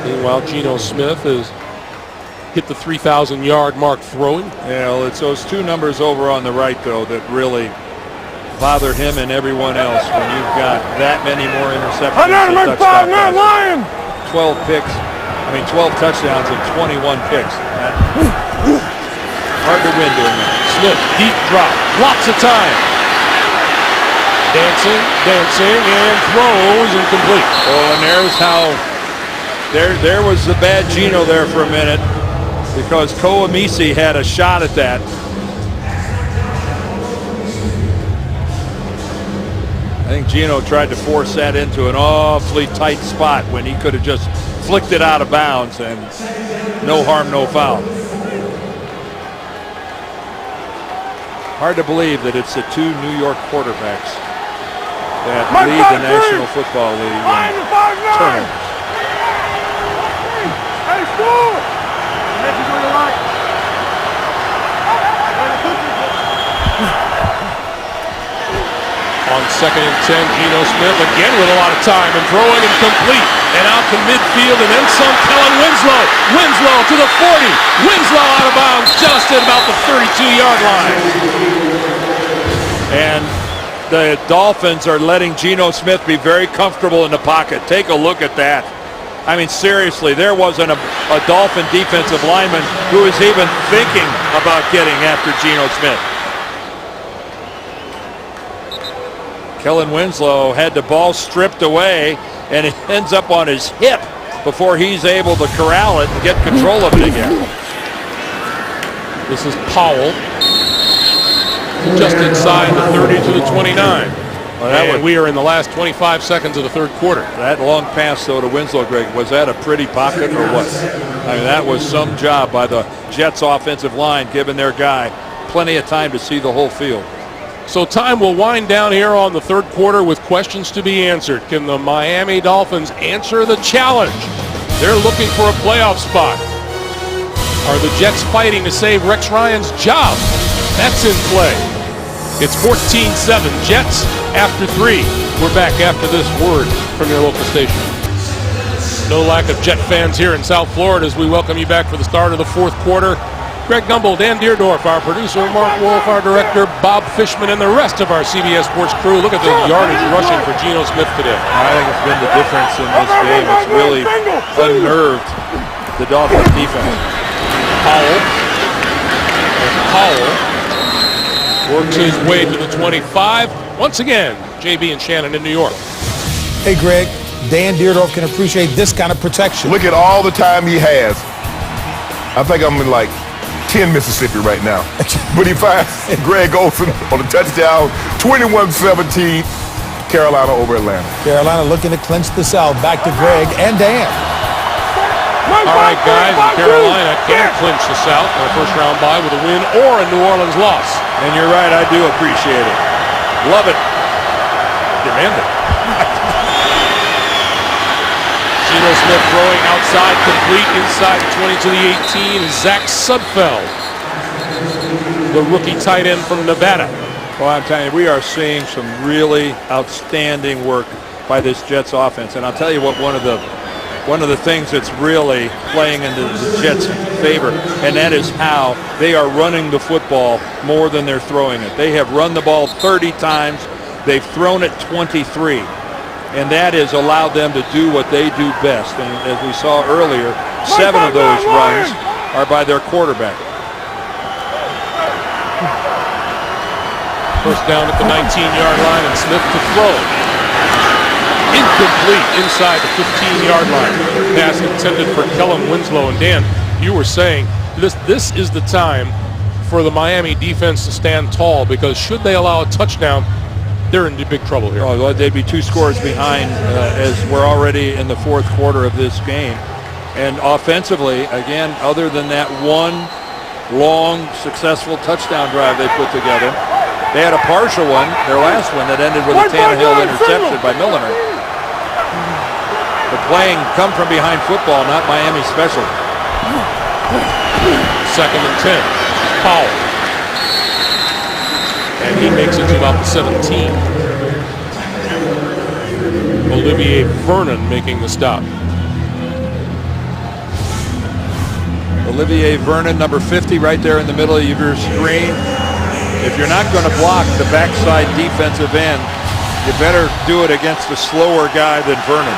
Meanwhile, Geno Smith has hit the 3,000-yard mark throwing. Yeah, well, it's those 2 numbers over on the right, though, that really bother him and everyone else when you've got that many more interceptions and touchdowns. 12 touchdowns and 21 picks. Hard to win doing that. Smith, deep drop, lots of time. Dancing, and throws incomplete. Oh, and there's how, there was the bad Geno there for a minute, because Koemisi had a shot at that. I think Geno tried to force that into an awfully tight spot when he could have just flicked it out of bounds, and no harm, no foul. Hard to believe that it's the 2 New York quarterbacks that lead the National Football League in turnovers. On 2nd and 10, Geno Smith again with a lot of time and throwing and complete. And out to midfield and then some. Kellen Winslow. Winslow to the 40. Winslow out of bounds just at about the 32-yard line. And the Dolphins are letting Geno Smith be very comfortable in the pocket. Take a look at that. I mean, seriously, there wasn't a Dolphin defensive lineman who was even thinking about getting after Geno Smith. Kellen Winslow had the ball stripped away, and it ends up on his hip before he's able to corral it and get control of it again. This is Powell, just inside the 30 to the 29. And we are in the last 25 seconds of the 3rd quarter. That long pass, though, to Winslow, Greg, was that a pretty pocket or what? I mean, that was some job by the Jets offensive line, giving their guy plenty of time to see the whole field. So time will wind down here on the 3rd quarter with questions to be answered. Can the Miami Dolphins answer the challenge? They're looking for a playoff spot. Are the Jets fighting to save Rex Ryan's job? That's in play. It's 14-7 Jets after 3. We're back after this word from your local station. No lack of Jet fans here in South Florida as we welcome you back for the start of the 4th quarter. Greg Gumbel, Dan Deerdorf, our producer, Mark Wolf, our director, Bob Fishman, and the rest of our CBS Sports crew. Look at the yardage rushing for Geno Smith today. I think it's been the difference in this game. It's really unnerved the Dolphins defense. Powell works his way to the 25. Once again, JB and Shannon in New York. Hey, Greg, Dan Deerdorf can appreciate this kind of protection. Look at all the time he has. I think I'm in like 10 Mississippi right now. But he finds Greg Olsen on a touchdown, 21-17, Carolina over Atlanta. Carolina looking to clinch the South. Back to Greg and Dan. All right, guys, Carolina can clinch the South on a first-round bye with a win or a New Orleans loss. And you're right, I do appreciate it. Love it. Demand it. Geno Smith throwing outside, complete inside the 20 to the 18 is Zach Sudfeld, the rookie tight end from Nevada. Well, I'm telling you, we are seeing some really outstanding work by this Jets offense. And I'll tell you what, one of the things that's really playing into the Jets' favor, and that is how they are running the football more than they're throwing it. They have run the ball 30 times. They've thrown it 23. And that has allowed them to do what they do best. And as we saw earlier, 7 of those runs are by their quarterback. First down at the 19-yard line, and Smith to throw. Incomplete inside the 15-yard line. Pass intended for Kellen Winslow. And Dan, you were saying this is the time for the Miami defense to stand tall, because should they allow a touchdown, they're in big trouble here. Oh, they'd be 2 scores behind as we're already in the 4th quarter of this game. And offensively, again, other than that one long, successful touchdown drive they put together, they had a partial one, their last one, that ended with a Tannehill interception by Milliner. But playing come from behind football, not Miami special. 2nd and 10. Powell. And he makes it to about the 17. Olivier Vernon making the stop. Olivier Vernon, number 50, right there in the middle of your screen. If you're not going to block the backside defensive end, you better do it against a slower guy than Vernon.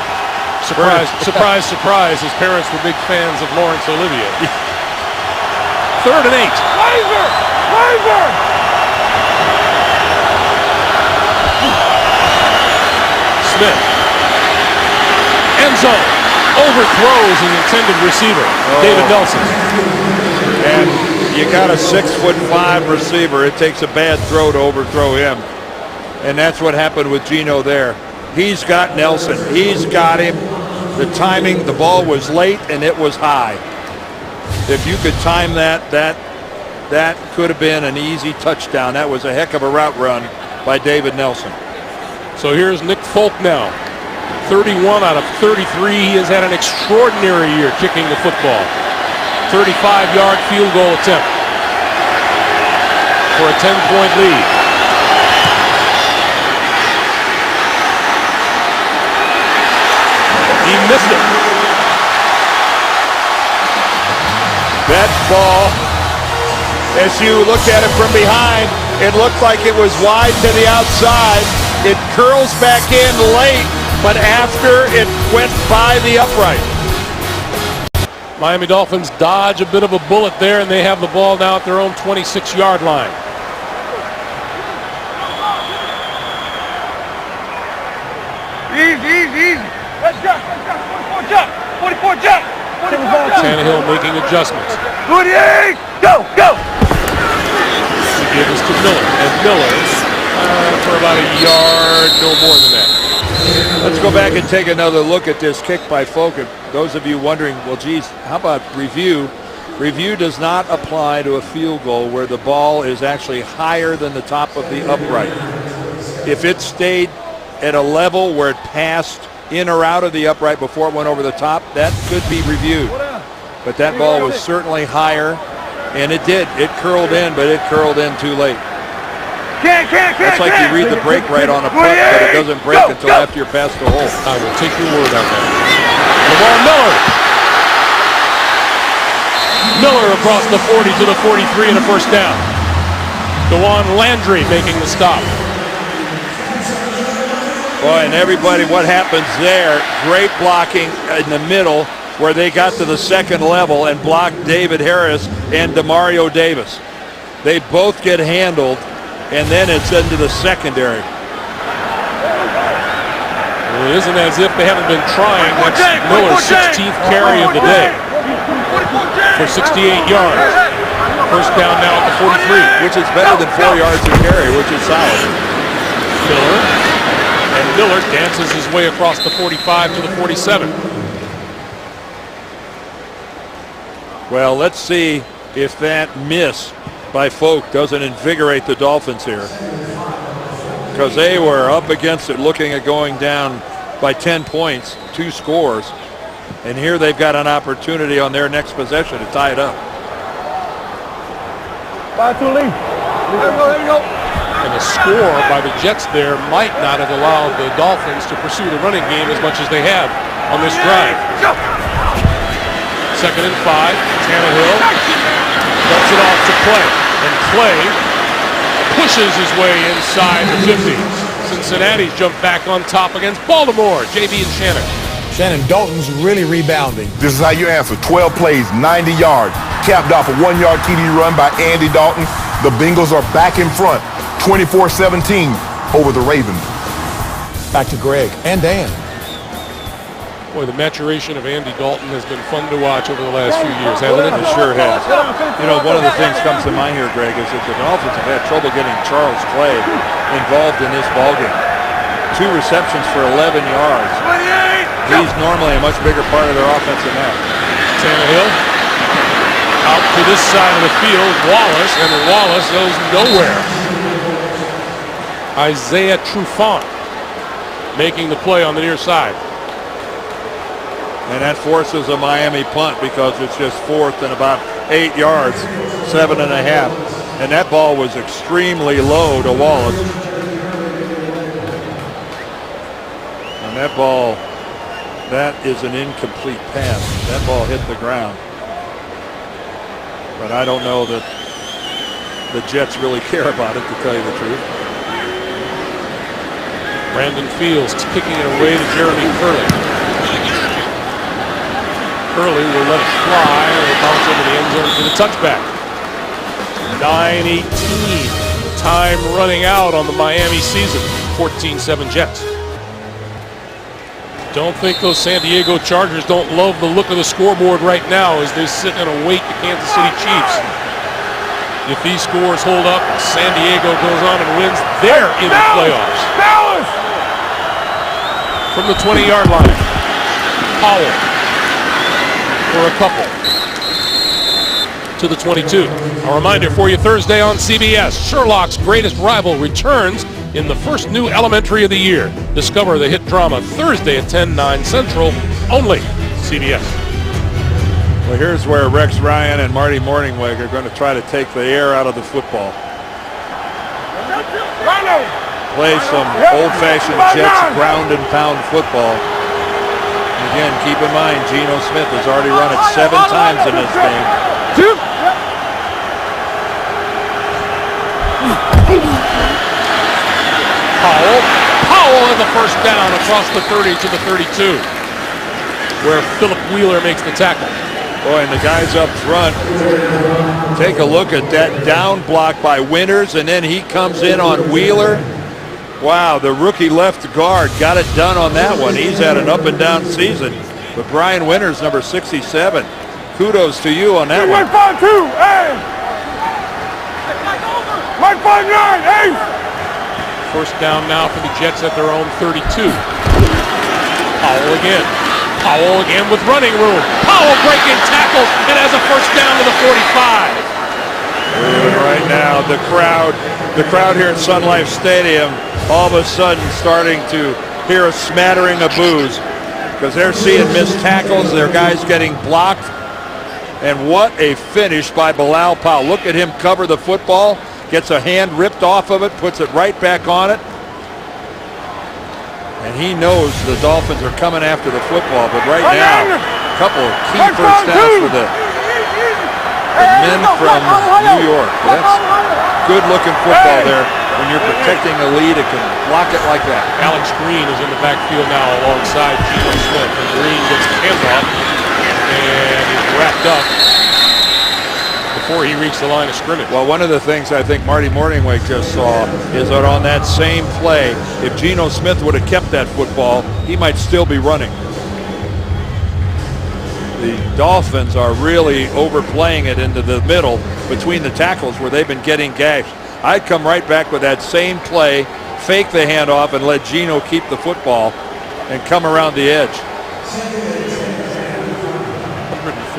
Surprise, surprise, surprise. His parents were big fans of Laurence Olivier. 3rd and 8. Laser! Smith. End zone. Overthrows the intended receiver, David Nelson. And you got a 6'5" receiver. It takes a bad throw to overthrow him. And that's what happened with Geno there. He's got Nelson. He's got him. The timing, the ball was late and it was high. If you could time that could have been an easy touchdown. That was a heck of a route run by David Nelson. So here's Nick Folk now. 31 out of 33. He has had an extraordinary year kicking the football. 35-yard field goal attempt for a 10-point lead. He missed it. That ball, as you looked at it from behind, it looked like it was wide to the outside. It curls back in late, but after it went by the upright. Miami Dolphins dodge a bit of a bullet there, and they have the ball now at their own 26-yard line. Easy. Let's jump. 44 jump. Tannehill making adjustments. 28, go. He gives us to Miller, and Miller for about a yard, no more than that. Let's go back and take another look at this kick by Folk. Those of you wondering, well, geez, how about review? Review does not apply to a field goal where the ball is actually higher than the top of the upright. If it stayed at a level where it passed in or out of the upright before it went over the top, that could be reviewed. But that ball was certainly higher, and it did. It curled in, but it curled in too late. It's like you read the break right on a putt, but it doesn't break until after you're past the hole. I will take your word on that. Lamar Miller. Miller across the 40 to the 43 and a first down. DeJuan Landry making the stop. Boy, and everybody, what happens there, great blocking in the middle where they got to the second level and blocked David Harris and Demario Davis. They both get handled, and then it's into the secondary. Well, it isn't as if they haven't been trying. That's Miller's 16th carry of the day for 68 yards. First down now at the 43. Which is better than 4 yards a carry, which is solid. Miller dances his way across the 45 to the 47. Well, let's see if that miss by Folk doesn't invigorate the Dolphins here. Because they were up against it, looking at going down by 10 points, 2 scores. And here they've got an opportunity on their next possession to tie it up. And the score by the Jets there might not have allowed the Dolphins to pursue the running game as much as they have on this drive. 2nd and 5. Tannehill dumps it off to Clay. And Clay pushes his way inside the 50. Cincinnati's jumped back on top against Baltimore. JB and Shannon. Shannon, Dalton's really rebounding. This is how you answer. 12 plays, 90 yards. Capped off a 1-yard TD run by Andy Dalton. The Bengals are back in front, 24-17 over the Ravens. Back to Greg and Dan. Boy, the maturation of Andy Dalton has been fun to watch over the last few years, hasn't it? It sure has. You know, one of the things comes to mind here, Greg, is that the Dolphins have had trouble getting Charles Clay involved in this ballgame. 2 receptions for 11 yards. He's normally a much bigger part of their offense than that. Tannehill out to this side of the field. Wallace goes nowhere. Isaiah Trufant making the play on the near side. And that forces a Miami punt because it's just 4th and about 8 yards, 7.5. And that ball was extremely low to Wallace. And that ball, that is an incomplete pass. That ball hit the ground. But I don't know that the Jets really care about it, to tell you the truth. Brandon Fields kicking it away to Jeremy Curley. Curley will let it fly and it'll bounce into the end zone for the touchback. 9:18. Time running out on the Miami season. 14-7 Jets. Don't think those San Diego Chargers don't love the look of the scoreboard right now as they sit and await the Kansas City Chiefs. If these scores hold up, San Diego goes on and wins, they're in the playoffs. From the 20-yard line, Powell for a couple to the 22. A reminder for you, Thursday on CBS, Sherlock's Greatest Rival returns in the first new elementary of the year. Discover the hit drama Thursday at 10/9 Central, only CBS. Well, here's where Rex Ryan and Marty Morningweg are going to try to take the air out of the football. Play some old-fashioned Jets ground and pound football. Again, keep in mind, Geno Smith has already run it 7 times in this game. Powell has the first down across the 30 to the 32, where Philip Wheeler makes the tackle. Boy, and the guys up front, take a look at that down block by Winters, and then he comes in on Wheeler. Wow, the rookie left guard got it done on that one. He's had an up and down season. But Brian Winters, number 67, kudos to you on that one. 5'2", hey! Mike 5'9", hey! First down now for the Jets at their own 32. Powell again. Powell again with running room. Powell breaking tackles and has a first down to the 45. And right now, the crowd here at Sun Life Stadium, all of a sudden starting to hear a smattering of boos because they're seeing missed tackles, their guys getting blocked. And what a finish by Bilal Powell. Look at him cover the football, gets a hand ripped off of it, puts it right back on it. And he knows the Dolphins are coming after the football, but right now, a couple of key first downs for the the men from New York. That's good-looking football there. When you're protecting a lead, it can block it like that. Alex Green is in the backfield now alongside Geno Smith. And Green gets the handoff and is wrapped up before he reached the line of scrimmage. Well, one of the things I think Marty Morningweg just saw is that on that same play, if Geno Smith would have kept that football, he might still be running. The Dolphins are really overplaying it into the middle between the tackles where they've been getting gashed. I'd come right back with that same play, fake the handoff, and let Geno keep the football and come around the edge.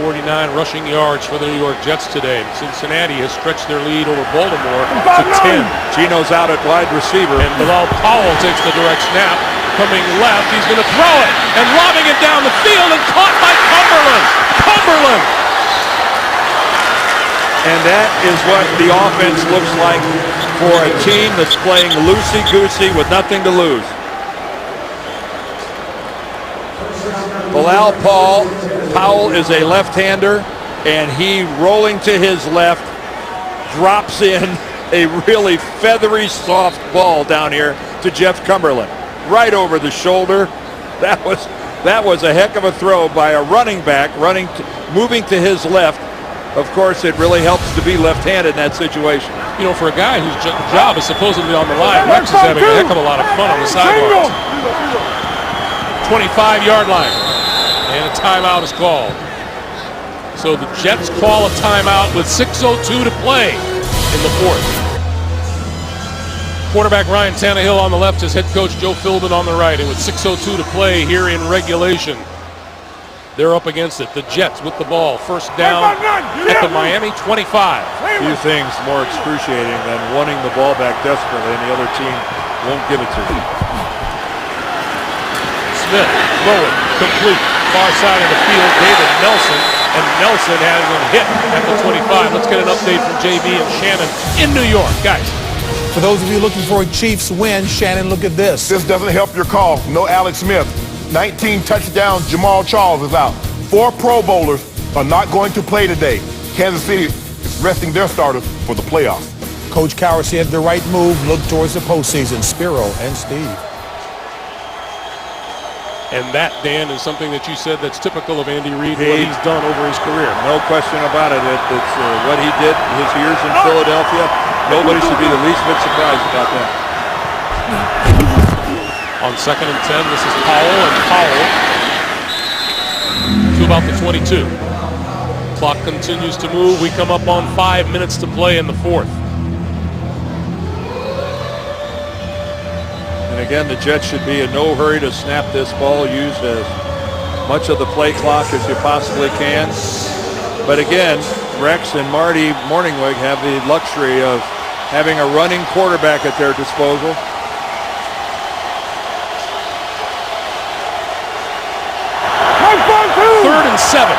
149 rushing yards for the New York Jets today. Cincinnati has stretched their lead over Baltimore to 10. Geno's out at wide receiver. And Bilal Powell takes the direct snap. Coming left, he's going to throw it. And lobbing it down the field and caught by Cumberland. Cumberland! And that is what the offense looks like for a team that's playing loosey-goosey with nothing to lose. Bilal Powell is a left-hander, and he, rolling to his left, drops in a really feathery, soft ball down here to Jeff Cumberland. Right over the shoulder. That was a heck of a throw by a running back, moving to his left. Of course, it really helps to be left-handed in that situation. You know, for a guy whose job is supposedly on the line, Rex is having a heck of a lot of fun on the sidelines. 25-yard line. And a timeout is called. So the Jets call a timeout with 6:02 to play in the fourth. Quarterback Ryan Tannehill on the left, his head coach Joe Philbin on the right. And with 6:02 to play here in regulation, they're up against it. The Jets with the ball. First down at the Miami 25. Few things more excruciating than wanting the ball back desperately and the other team won't give it to you. Smith, throw it, complete. Far side of the field, David Nelson. And Nelson has him hit at the 25. Let's get an update from JB and Shannon in New York. Guys. For those of you looking for a Chiefs win, Shannon, look at this. This doesn't help your call. No Alex Smith. 19 touchdowns. Jamal Charles is out. 4 Pro Bowlers are not going to play today. Kansas City is resting their starters for the playoffs. Coach Cowher said the right move. Look towards the postseason. Spiro and Steve. And that, Dan, is something that you said that's typical of Andy Reid, what he's done over his career. No question about it. It's what he did his years in Philadelphia. Nobody should be the least bit surprised about that. On 2nd and 10, this is Powell, and Powell to about the 22. Clock continues to move. We come up on 5 minutes to play in the fourth. And again, the Jets should be in no hurry to snap this ball. Use as much of the play clock as you possibly can. But again, Rex and Marty Morningweg have the luxury of having a running quarterback at their disposal. Third and 7.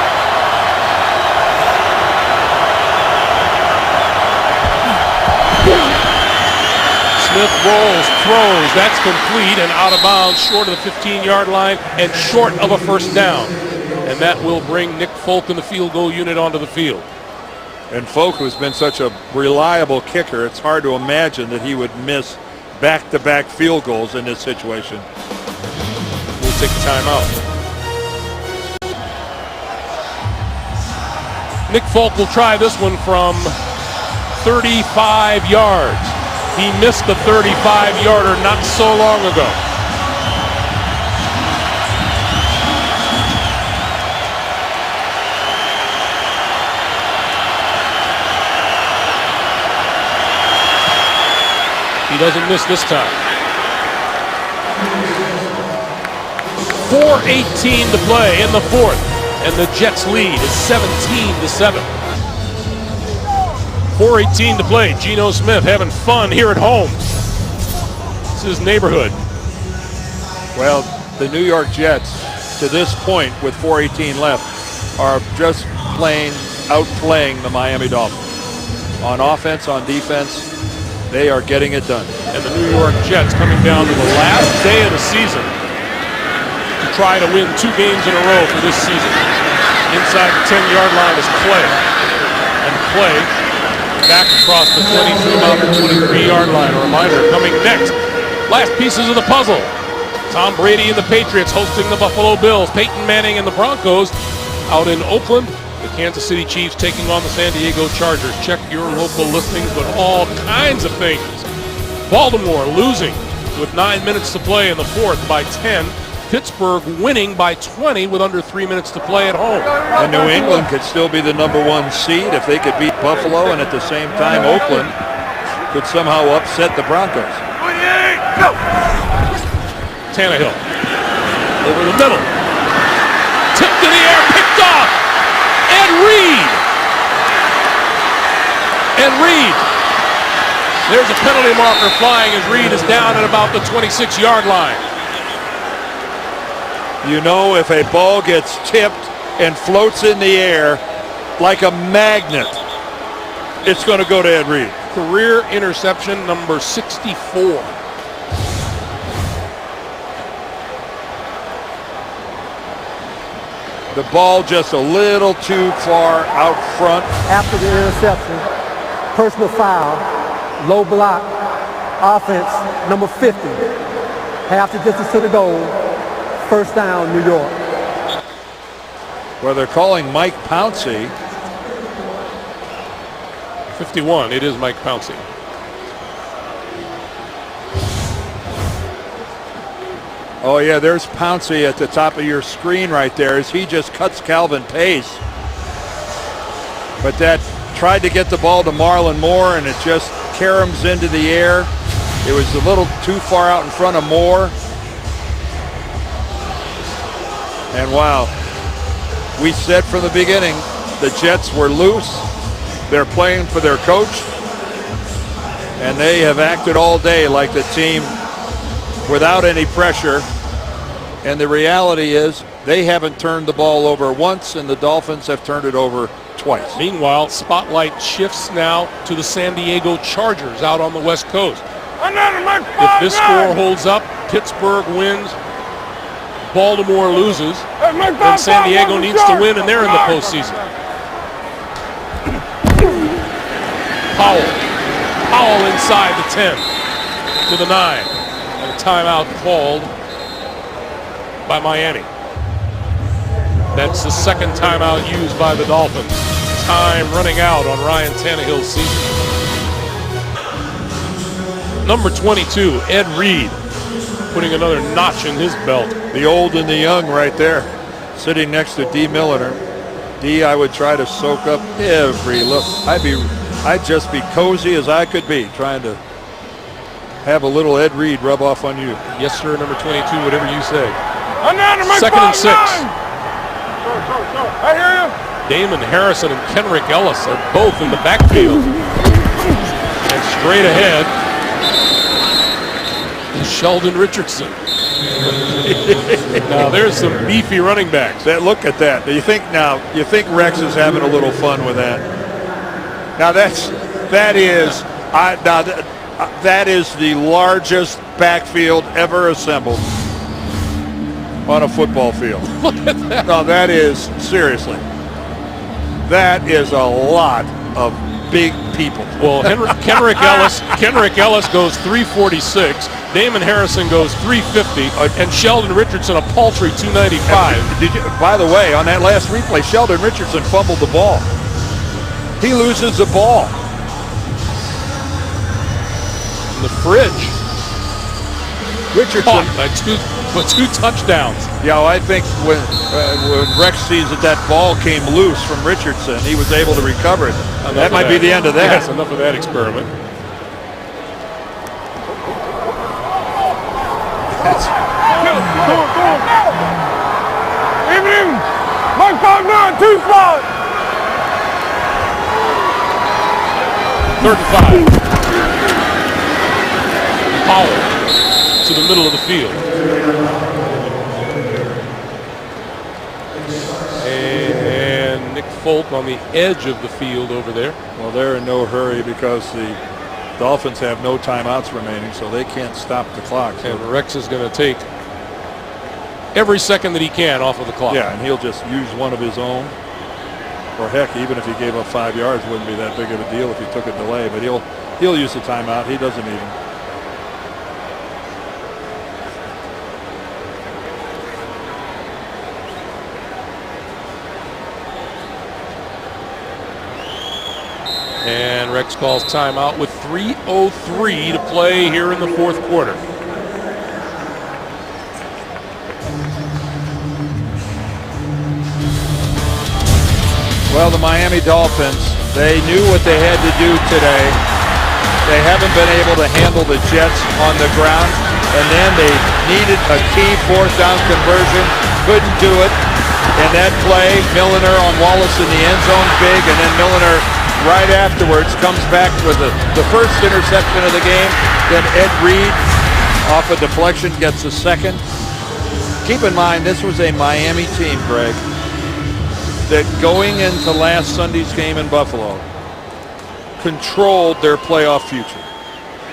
Smith rolls, throws, that's complete and out of bounds, short of the 15-yard line and short of a first down. And that will bring Nick Folk and the field goal unit onto the field. And Folk, who's been such a reliable kicker, it's hard to imagine that he would miss back-to-back field goals in this situation. We'll take a timeout. Nick Folk will try this one from 35 yards. He missed the 35-yarder not so long ago. He doesn't miss this time. 4:18 to play in the fourth, and the Jets lead is 17-7. 4:18 to play. Geno Smith having fun here at home. This is his neighborhood. Well, the New York Jets, to this point with 4:18 left, are just outplaying the Miami Dolphins. On offense, on defense, they are getting it done. And the New York Jets coming down to the last day of the season to try to win 2 games in a row for this season. Inside the 10-yard line is Clay. And play. Back across the 22, about the 23-yard line. A reminder, coming next, last pieces of the puzzle. Tom Brady and the Patriots hosting the Buffalo Bills. Peyton Manning and the Broncos out in Oakland. The Kansas City Chiefs taking on the San Diego Chargers. Check your local listings with all kinds of things. Baltimore losing with 9 minutes to play in the fourth by 10. Pittsburgh winning by 20 with under 3 minutes to play at home. And New England could still be the #1 seed if they could beat Buffalo, and at the same time Oakland could somehow upset the Broncos. Tannehill over the middle. Tipped in the air, picked off. Ed Reed. There's a penalty marker flying as Reed is down at about the 26-yard line. You know, if a ball gets tipped and floats in the air like a magnet, it's going to go to Ed Reed. Career interception number 64. The ball just a little too far out front. After the interception, personal foul, low block, offense, number 50. Half the distance to the goal, first down, New York. Where they're calling Mike Pouncey. 51, it is Mike Pouncey. Oh yeah, there's Pouncey at the top of your screen right there as he just cuts Calvin Pace. But that tried to get the ball to Marlon Moore and it just caroms into the air. It was a little too far out in front of Moore. And wow, we said from the beginning the Jets were loose. They're playing for their coach. And they have acted all day like the team without any pressure. And the reality is they haven't turned the ball over once and the Dolphins have turned it over twice. Meanwhile, spotlight shifts now to the San Diego Chargers out on the West Coast. If this score holds up, Pittsburgh wins, Baltimore loses, then San Diego needs to win and they're in the postseason. Powell inside the 10 to the 9. And a timeout called by Miami. That's the second timeout used by the Dolphins. Time running out on Ryan Tannehill's season. Number 22, Ed Reed, putting another notch in his belt. The old and the young right there, sitting next to D. Milliner. D, I would try to soak up every look. I'd just be cozy as I could be, trying to have a little Ed Reed rub off on you. Yes, sir, number 22, whatever you say. Second and 6. I hear you. Damon Harrison and Kenrick Ellis are both in the backfield. And straight ahead, Sheldon Richardson. Now there's some beefy running backs. Look at that. You think Rex is having a little fun with that? Now that is the largest backfield ever assembled on a football field. Look at that. No, that is, seriously, that is a lot of big people. Well, Kenrick Ellis goes 346. Damon Harrison goes 350, and Sheldon Richardson a paltry 295. By the way, on that last replay, Sheldon Richardson fumbled the ball. He loses the ball. In the fridge. Richardson with two touchdowns. Yeah, well, I think when Rex sees that ball came loose from Richardson, he was able to recover it. That might be the end of that. Yes, enough of that experiment. Evening. Mike 5-9, 2 spot. 3rd and 5. Powell to the middle of the field. And Nick Folk on the edge of the field over there. Well, they're in no hurry because the Dolphins have no timeouts remaining, so they can't stop the clock. And Rex is going to take every second that he can off of the clock. Yeah, and he'll just use one of his own. Or heck, even if he gave up 5 yards, it wouldn't be that big of a deal if he took a delay. But he'll use the timeout. He doesn't need him. And Rex calls timeout with 3:03 to play here in the fourth quarter. Well, the Miami Dolphins, they knew what they had to do today. They haven't been able to handle the Jets on the ground, and then they needed a key fourth down conversion, couldn't do it. And that play, Milliner on Wallace in the end zone, big, and then Milliner right afterwards comes back with the first interception of the game. Then Ed Reed, off a deflection, gets the second. Keep in mind, this was a Miami team, Greg, that going into last Sunday's game in Buffalo controlled their playoff future.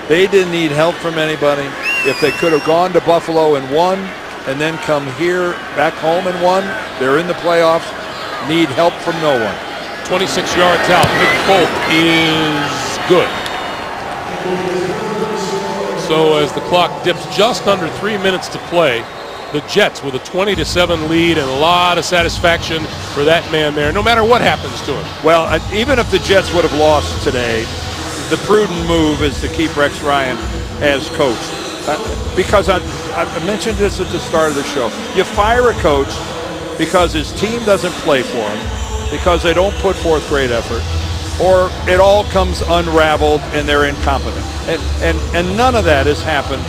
They didn't need help from anybody. If they could have gone to Buffalo and won and then come here back home and won, they're in the playoffs, need help from no one. 26 yards out. Nick Folk is good. So as the clock dips just under 3 minutes to play, the Jets with a 20-7 lead and a lot of satisfaction for that man there, no matter what happens to him. Well, even if the Jets would have lost today, the prudent move is to keep Rex Ryan as coach. Because I mentioned this at the start of the show. You fire a coach because his team doesn't play for him, because they don't put forth great effort, or it all comes unraveled and they're incompetent. And none of that has happened.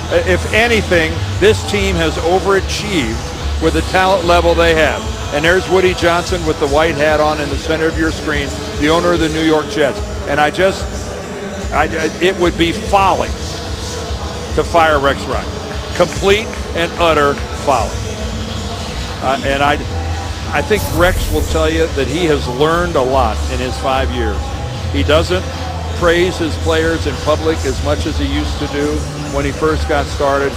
If anything, this team has overachieved with the talent level they have. And there's Woody Johnson with the white hat on in the center of your screen, the owner of the New York Jets. And it would be folly to fire Rex Ryan. Complete and utter folly. And I think Rex will tell you that he has learned a lot in his 5 years. He doesn't praise his players in public as much as he used to do when he first got started.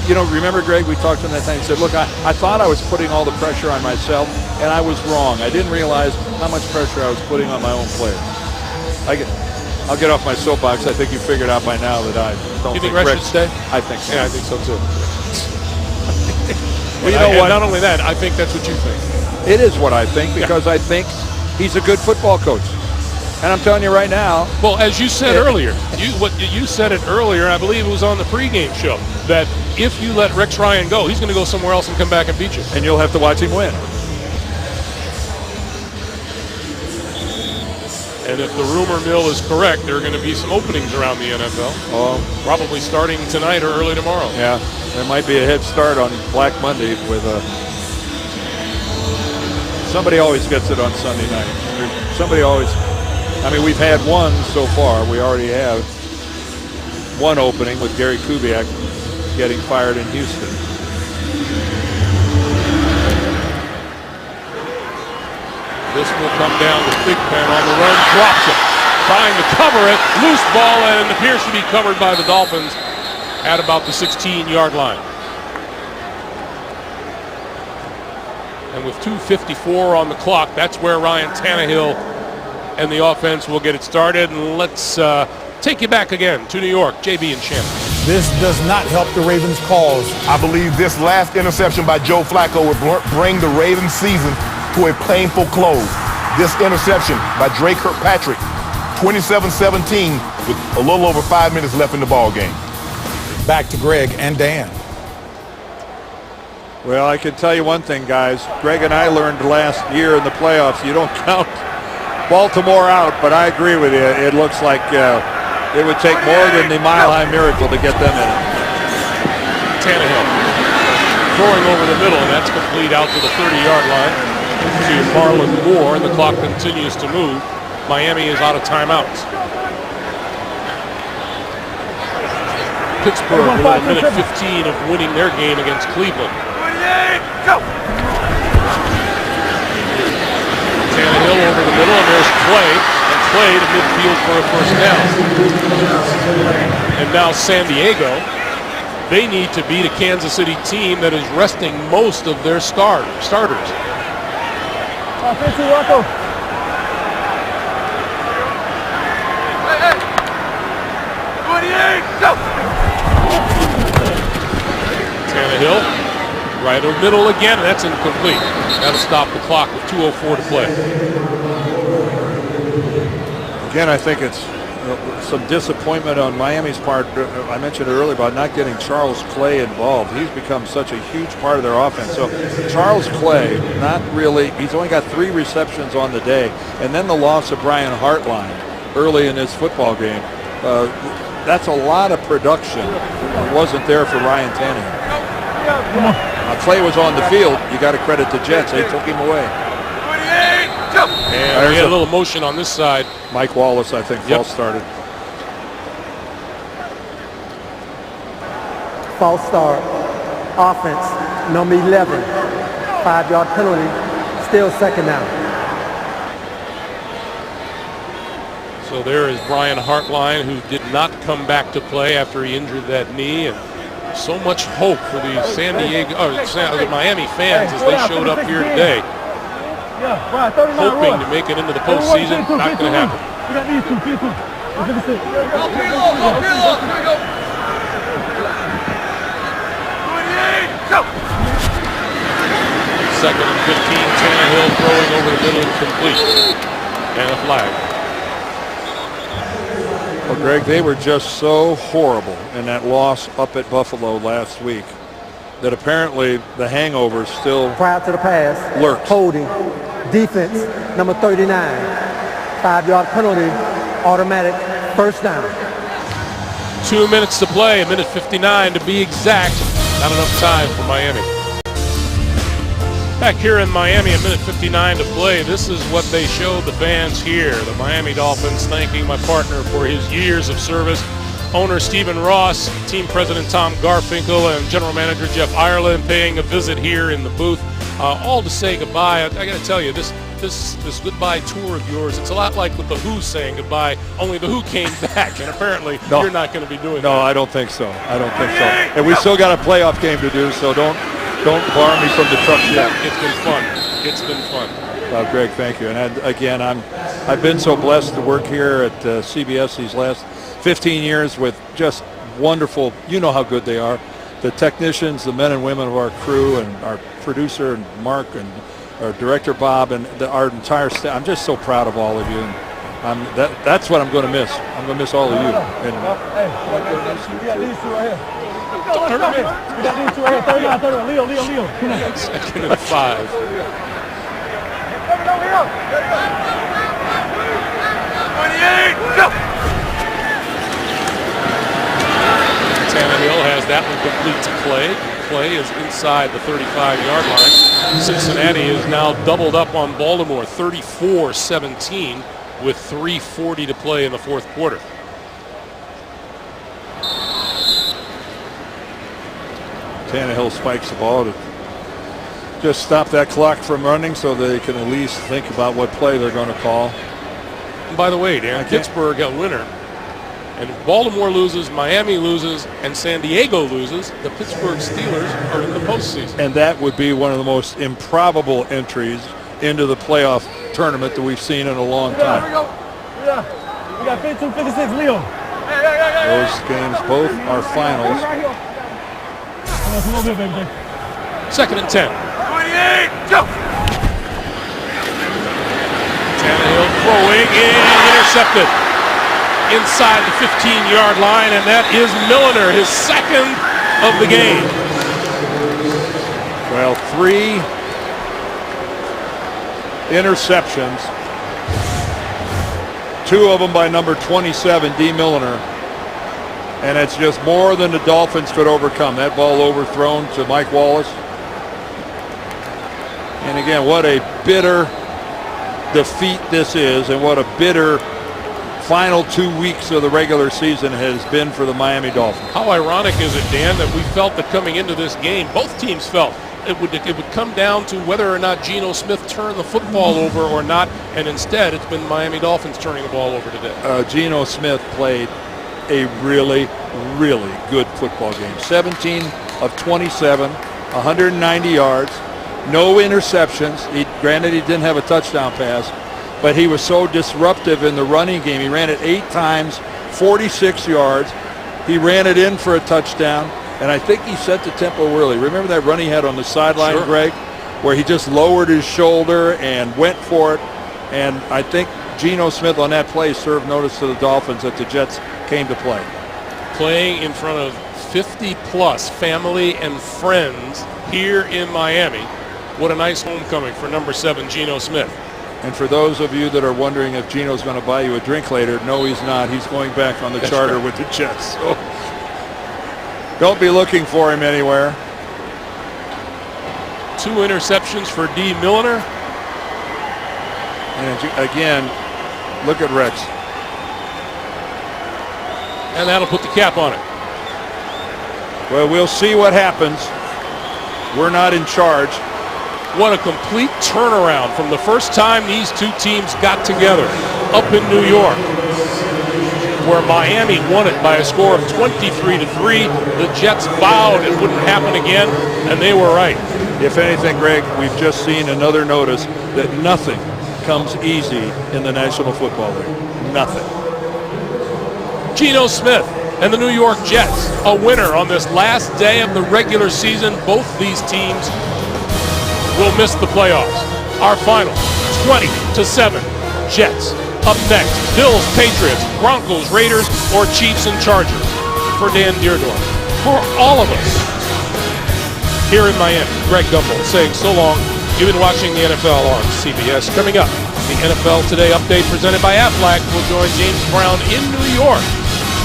Remember, Greg, we talked to him that time. He said, look, I thought I was putting all the pressure on myself, and I was wrong. I didn't realize how much pressure I was putting on my own players. I'll get off my soapbox. I think you figured out by now that I don't think Rex should stay? I think so. Yeah, I think so, too. Well, you know what? Not only that, I think that's what you think. It is what I think, because I think he's a good football coach. And I'm telling you right now. Well, as you said earlier, you said it earlier, I believe it was on the pregame show, that if you let Rex Ryan go, he's going to go somewhere else and come back and beat you. And you'll have to watch him win. And if the rumor mill is correct, there are going to be some openings around the NFL. Probably starting tonight or early tomorrow. Yeah, there might be a head start on Black Monday with somebody always gets it on Sunday night. Somebody always. I mean, we've had one so far. We already have one opening with Gary Kubiak getting fired in Houston. This will come down to Thigpen on the run, drops it, trying to cover it, loose ball, and appears to be covered by the Dolphins at about the 16-yard line. And with 2:54 on the clock, that's where Ryan Tannehill and the offense will get it started. And let's take you back again to New York. JB and Shannon. This does not help the Ravens' cause. I believe this last interception by Joe Flacco will bring the Ravens season to a painful close. This interception by Drake Kirkpatrick, 27-17, with a little over 5 minutes left in the ball game. Back to Greg and Dan. Well, I can tell you one thing, guys. Greg and I learned last year in the playoffs, you don't count Baltimore out, but I agree with you. It looks like it would take more than the Mile High Miracle to get them in it. Tannehill throwing over the middle, and that's complete out to the 30-yard line to Marlon Moore, and the clock continues to move. Miami is out of timeouts. Pittsburgh within a minute 15 of winning their game against Cleveland. Go! Tannehill over the middle, and there's Clay, and Clay to midfield for a first down. And now San Diego, they need to beat a Kansas City team that is resting most of their starters. Tannehill, right over middle again, and that's incomplete. That'll stop the clock with 2:04 to play. Again, I think it's some disappointment on Miami's part. I mentioned earlier about not getting Charles Clay involved. He's become such a huge part of their offense. So Charles Clay, not really, he's only got 3 receptions on the day. And then the loss of Brian Hartline early in this football game. That's a lot of production. It wasn't there for Ryan Tannehill. Clay was on the field. You got to credit the Jets. They took him away. And we had a little motion on this side. Mike Wallace, I think, false started. False start. Offense, number 11. 5-yard penalty. Still second down. So there is Brian Hartline, who did not come back to play after he injured that knee. And so much hope for the the Miami fans as they showed up here today. Hoping to make it into the postseason. Not going to happen. Second and 15. Tannehill throwing over the middle, incomplete. And a flag. Well, Greg, they were just so horrible in that loss up at Buffalo last week that apparently the hangover still Prior to the pass, lurks. holding. Defense, number 39. 5-yard penalty, automatic first down. 2 minutes to play, 1:59 to be exact. Not enough time for Miami. Back here in Miami, 1:59 to play. This is what they showed the fans here. The Miami Dolphins thanking my partner for his years of service. Owner Stephen Ross, team president Tom Garfinkel, and general manager Jeff Ireland paying a visit here in the booth. All to say goodbye. I got to tell you, this goodbye tour of yours, it's a lot like with the Who saying goodbye, only the Who came back, and apparently you're not going to be doing that. No, I don't think so. I don't think so. And we still got a playoff game to do, so don't bar me from the truck yet. It's been fun. It's been fun. Greg, thank you. And again, I've been so blessed to work here at CBS these last 15 years with just wonderful, you know how good they are. The technicians, the men and women of our crew, and our producer and Mark, and our director Bob, and our entire staff. I'm just so proud of all of you. And that's what I'm going to miss. I'm going to miss all of you. And We got these two right here. We got these two right here. 39, Leo. Come on. Second and 5. Coming over here. 28, go! Tannehill has that one complete to Clay. Clay is inside the 35-yard line. Cincinnati is now doubled up on Baltimore, 34-17, with 3:40 to play in the fourth quarter. Tannehill spikes the ball to just stop that clock from running so they can at least think about what play they're going to call. And by the way, Dan, Pittsburgh got winner. And if Baltimore loses, Miami loses, and San Diego loses, the Pittsburgh Steelers are in the postseason. And that would be one of the most improbable entries into the playoff tournament that we've seen in a long time. Here we go. Yeah. We got 52-56, Leo. Those games both are finals. Second and 10. 28, go! Tannehill throwing and intercepted inside the 15-yard line, and that is Milliner, his second of the game. Well, 3 interceptions, 2 of them by number 27, D. Milliner. And it's just more than the Dolphins could overcome. That ball overthrown to Mike Wallace. And again, what a bitter defeat this is, and what a bitter final 2 weeks of the regular season has been for the Miami Dolphins. How ironic is it, Dan, that we felt that coming into this game, both teams felt it would come down to whether or not Geno Smith turned the football over or not, and instead it's been Miami Dolphins turning the ball over today. Geno Smith played a really, really good football game. 17 of 27, 190 yards, no interceptions. Granted, he didn't have a touchdown pass, but he was so disruptive in the running game. He ran it 8 times, 46 yards. He ran it in for a touchdown, and I think he set the tempo early. Remember that run he had on the sideline, Sure. Greg, where he just lowered his shoulder and went for it. And I think Geno Smith on that play served notice to the Dolphins that the Jets came to play. Playing in front of 50-plus family and friends here in Miami. What a nice homecoming for number 7, Geno Smith. And for those of you that are wondering if Geno's going to buy you a drink later, no, he's not. He's going back on the charter with the Jets. So don't be looking for him anywhere. 2 interceptions for D. Milliner. And again, look at Rex. And that'll put the cap on it. Well, we'll see what happens. We're not in charge. What a complete turnaround from the first time these two teams got together up in New York, where Miami won it by a score of 23-3. The Jets vowed it wouldn't happen again, and they were right. If anything, Greg, we've just seen another notice that nothing comes easy in the National Football League. Nothing. Geno Smith and the New York Jets, a winner on this last day of the regular season. Both these teams will miss the playoffs. Our final, 20-7. Jets. Up next, Bills, Patriots, Broncos, Raiders, or Chiefs and Chargers. For Dan Deardorff, for all of us here in Miami, Greg Gumbel saying so long. You've been watching the NFL on CBS. Coming up, the NFL Today update presented by Aflac will join James Brown in New York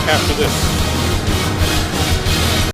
after this.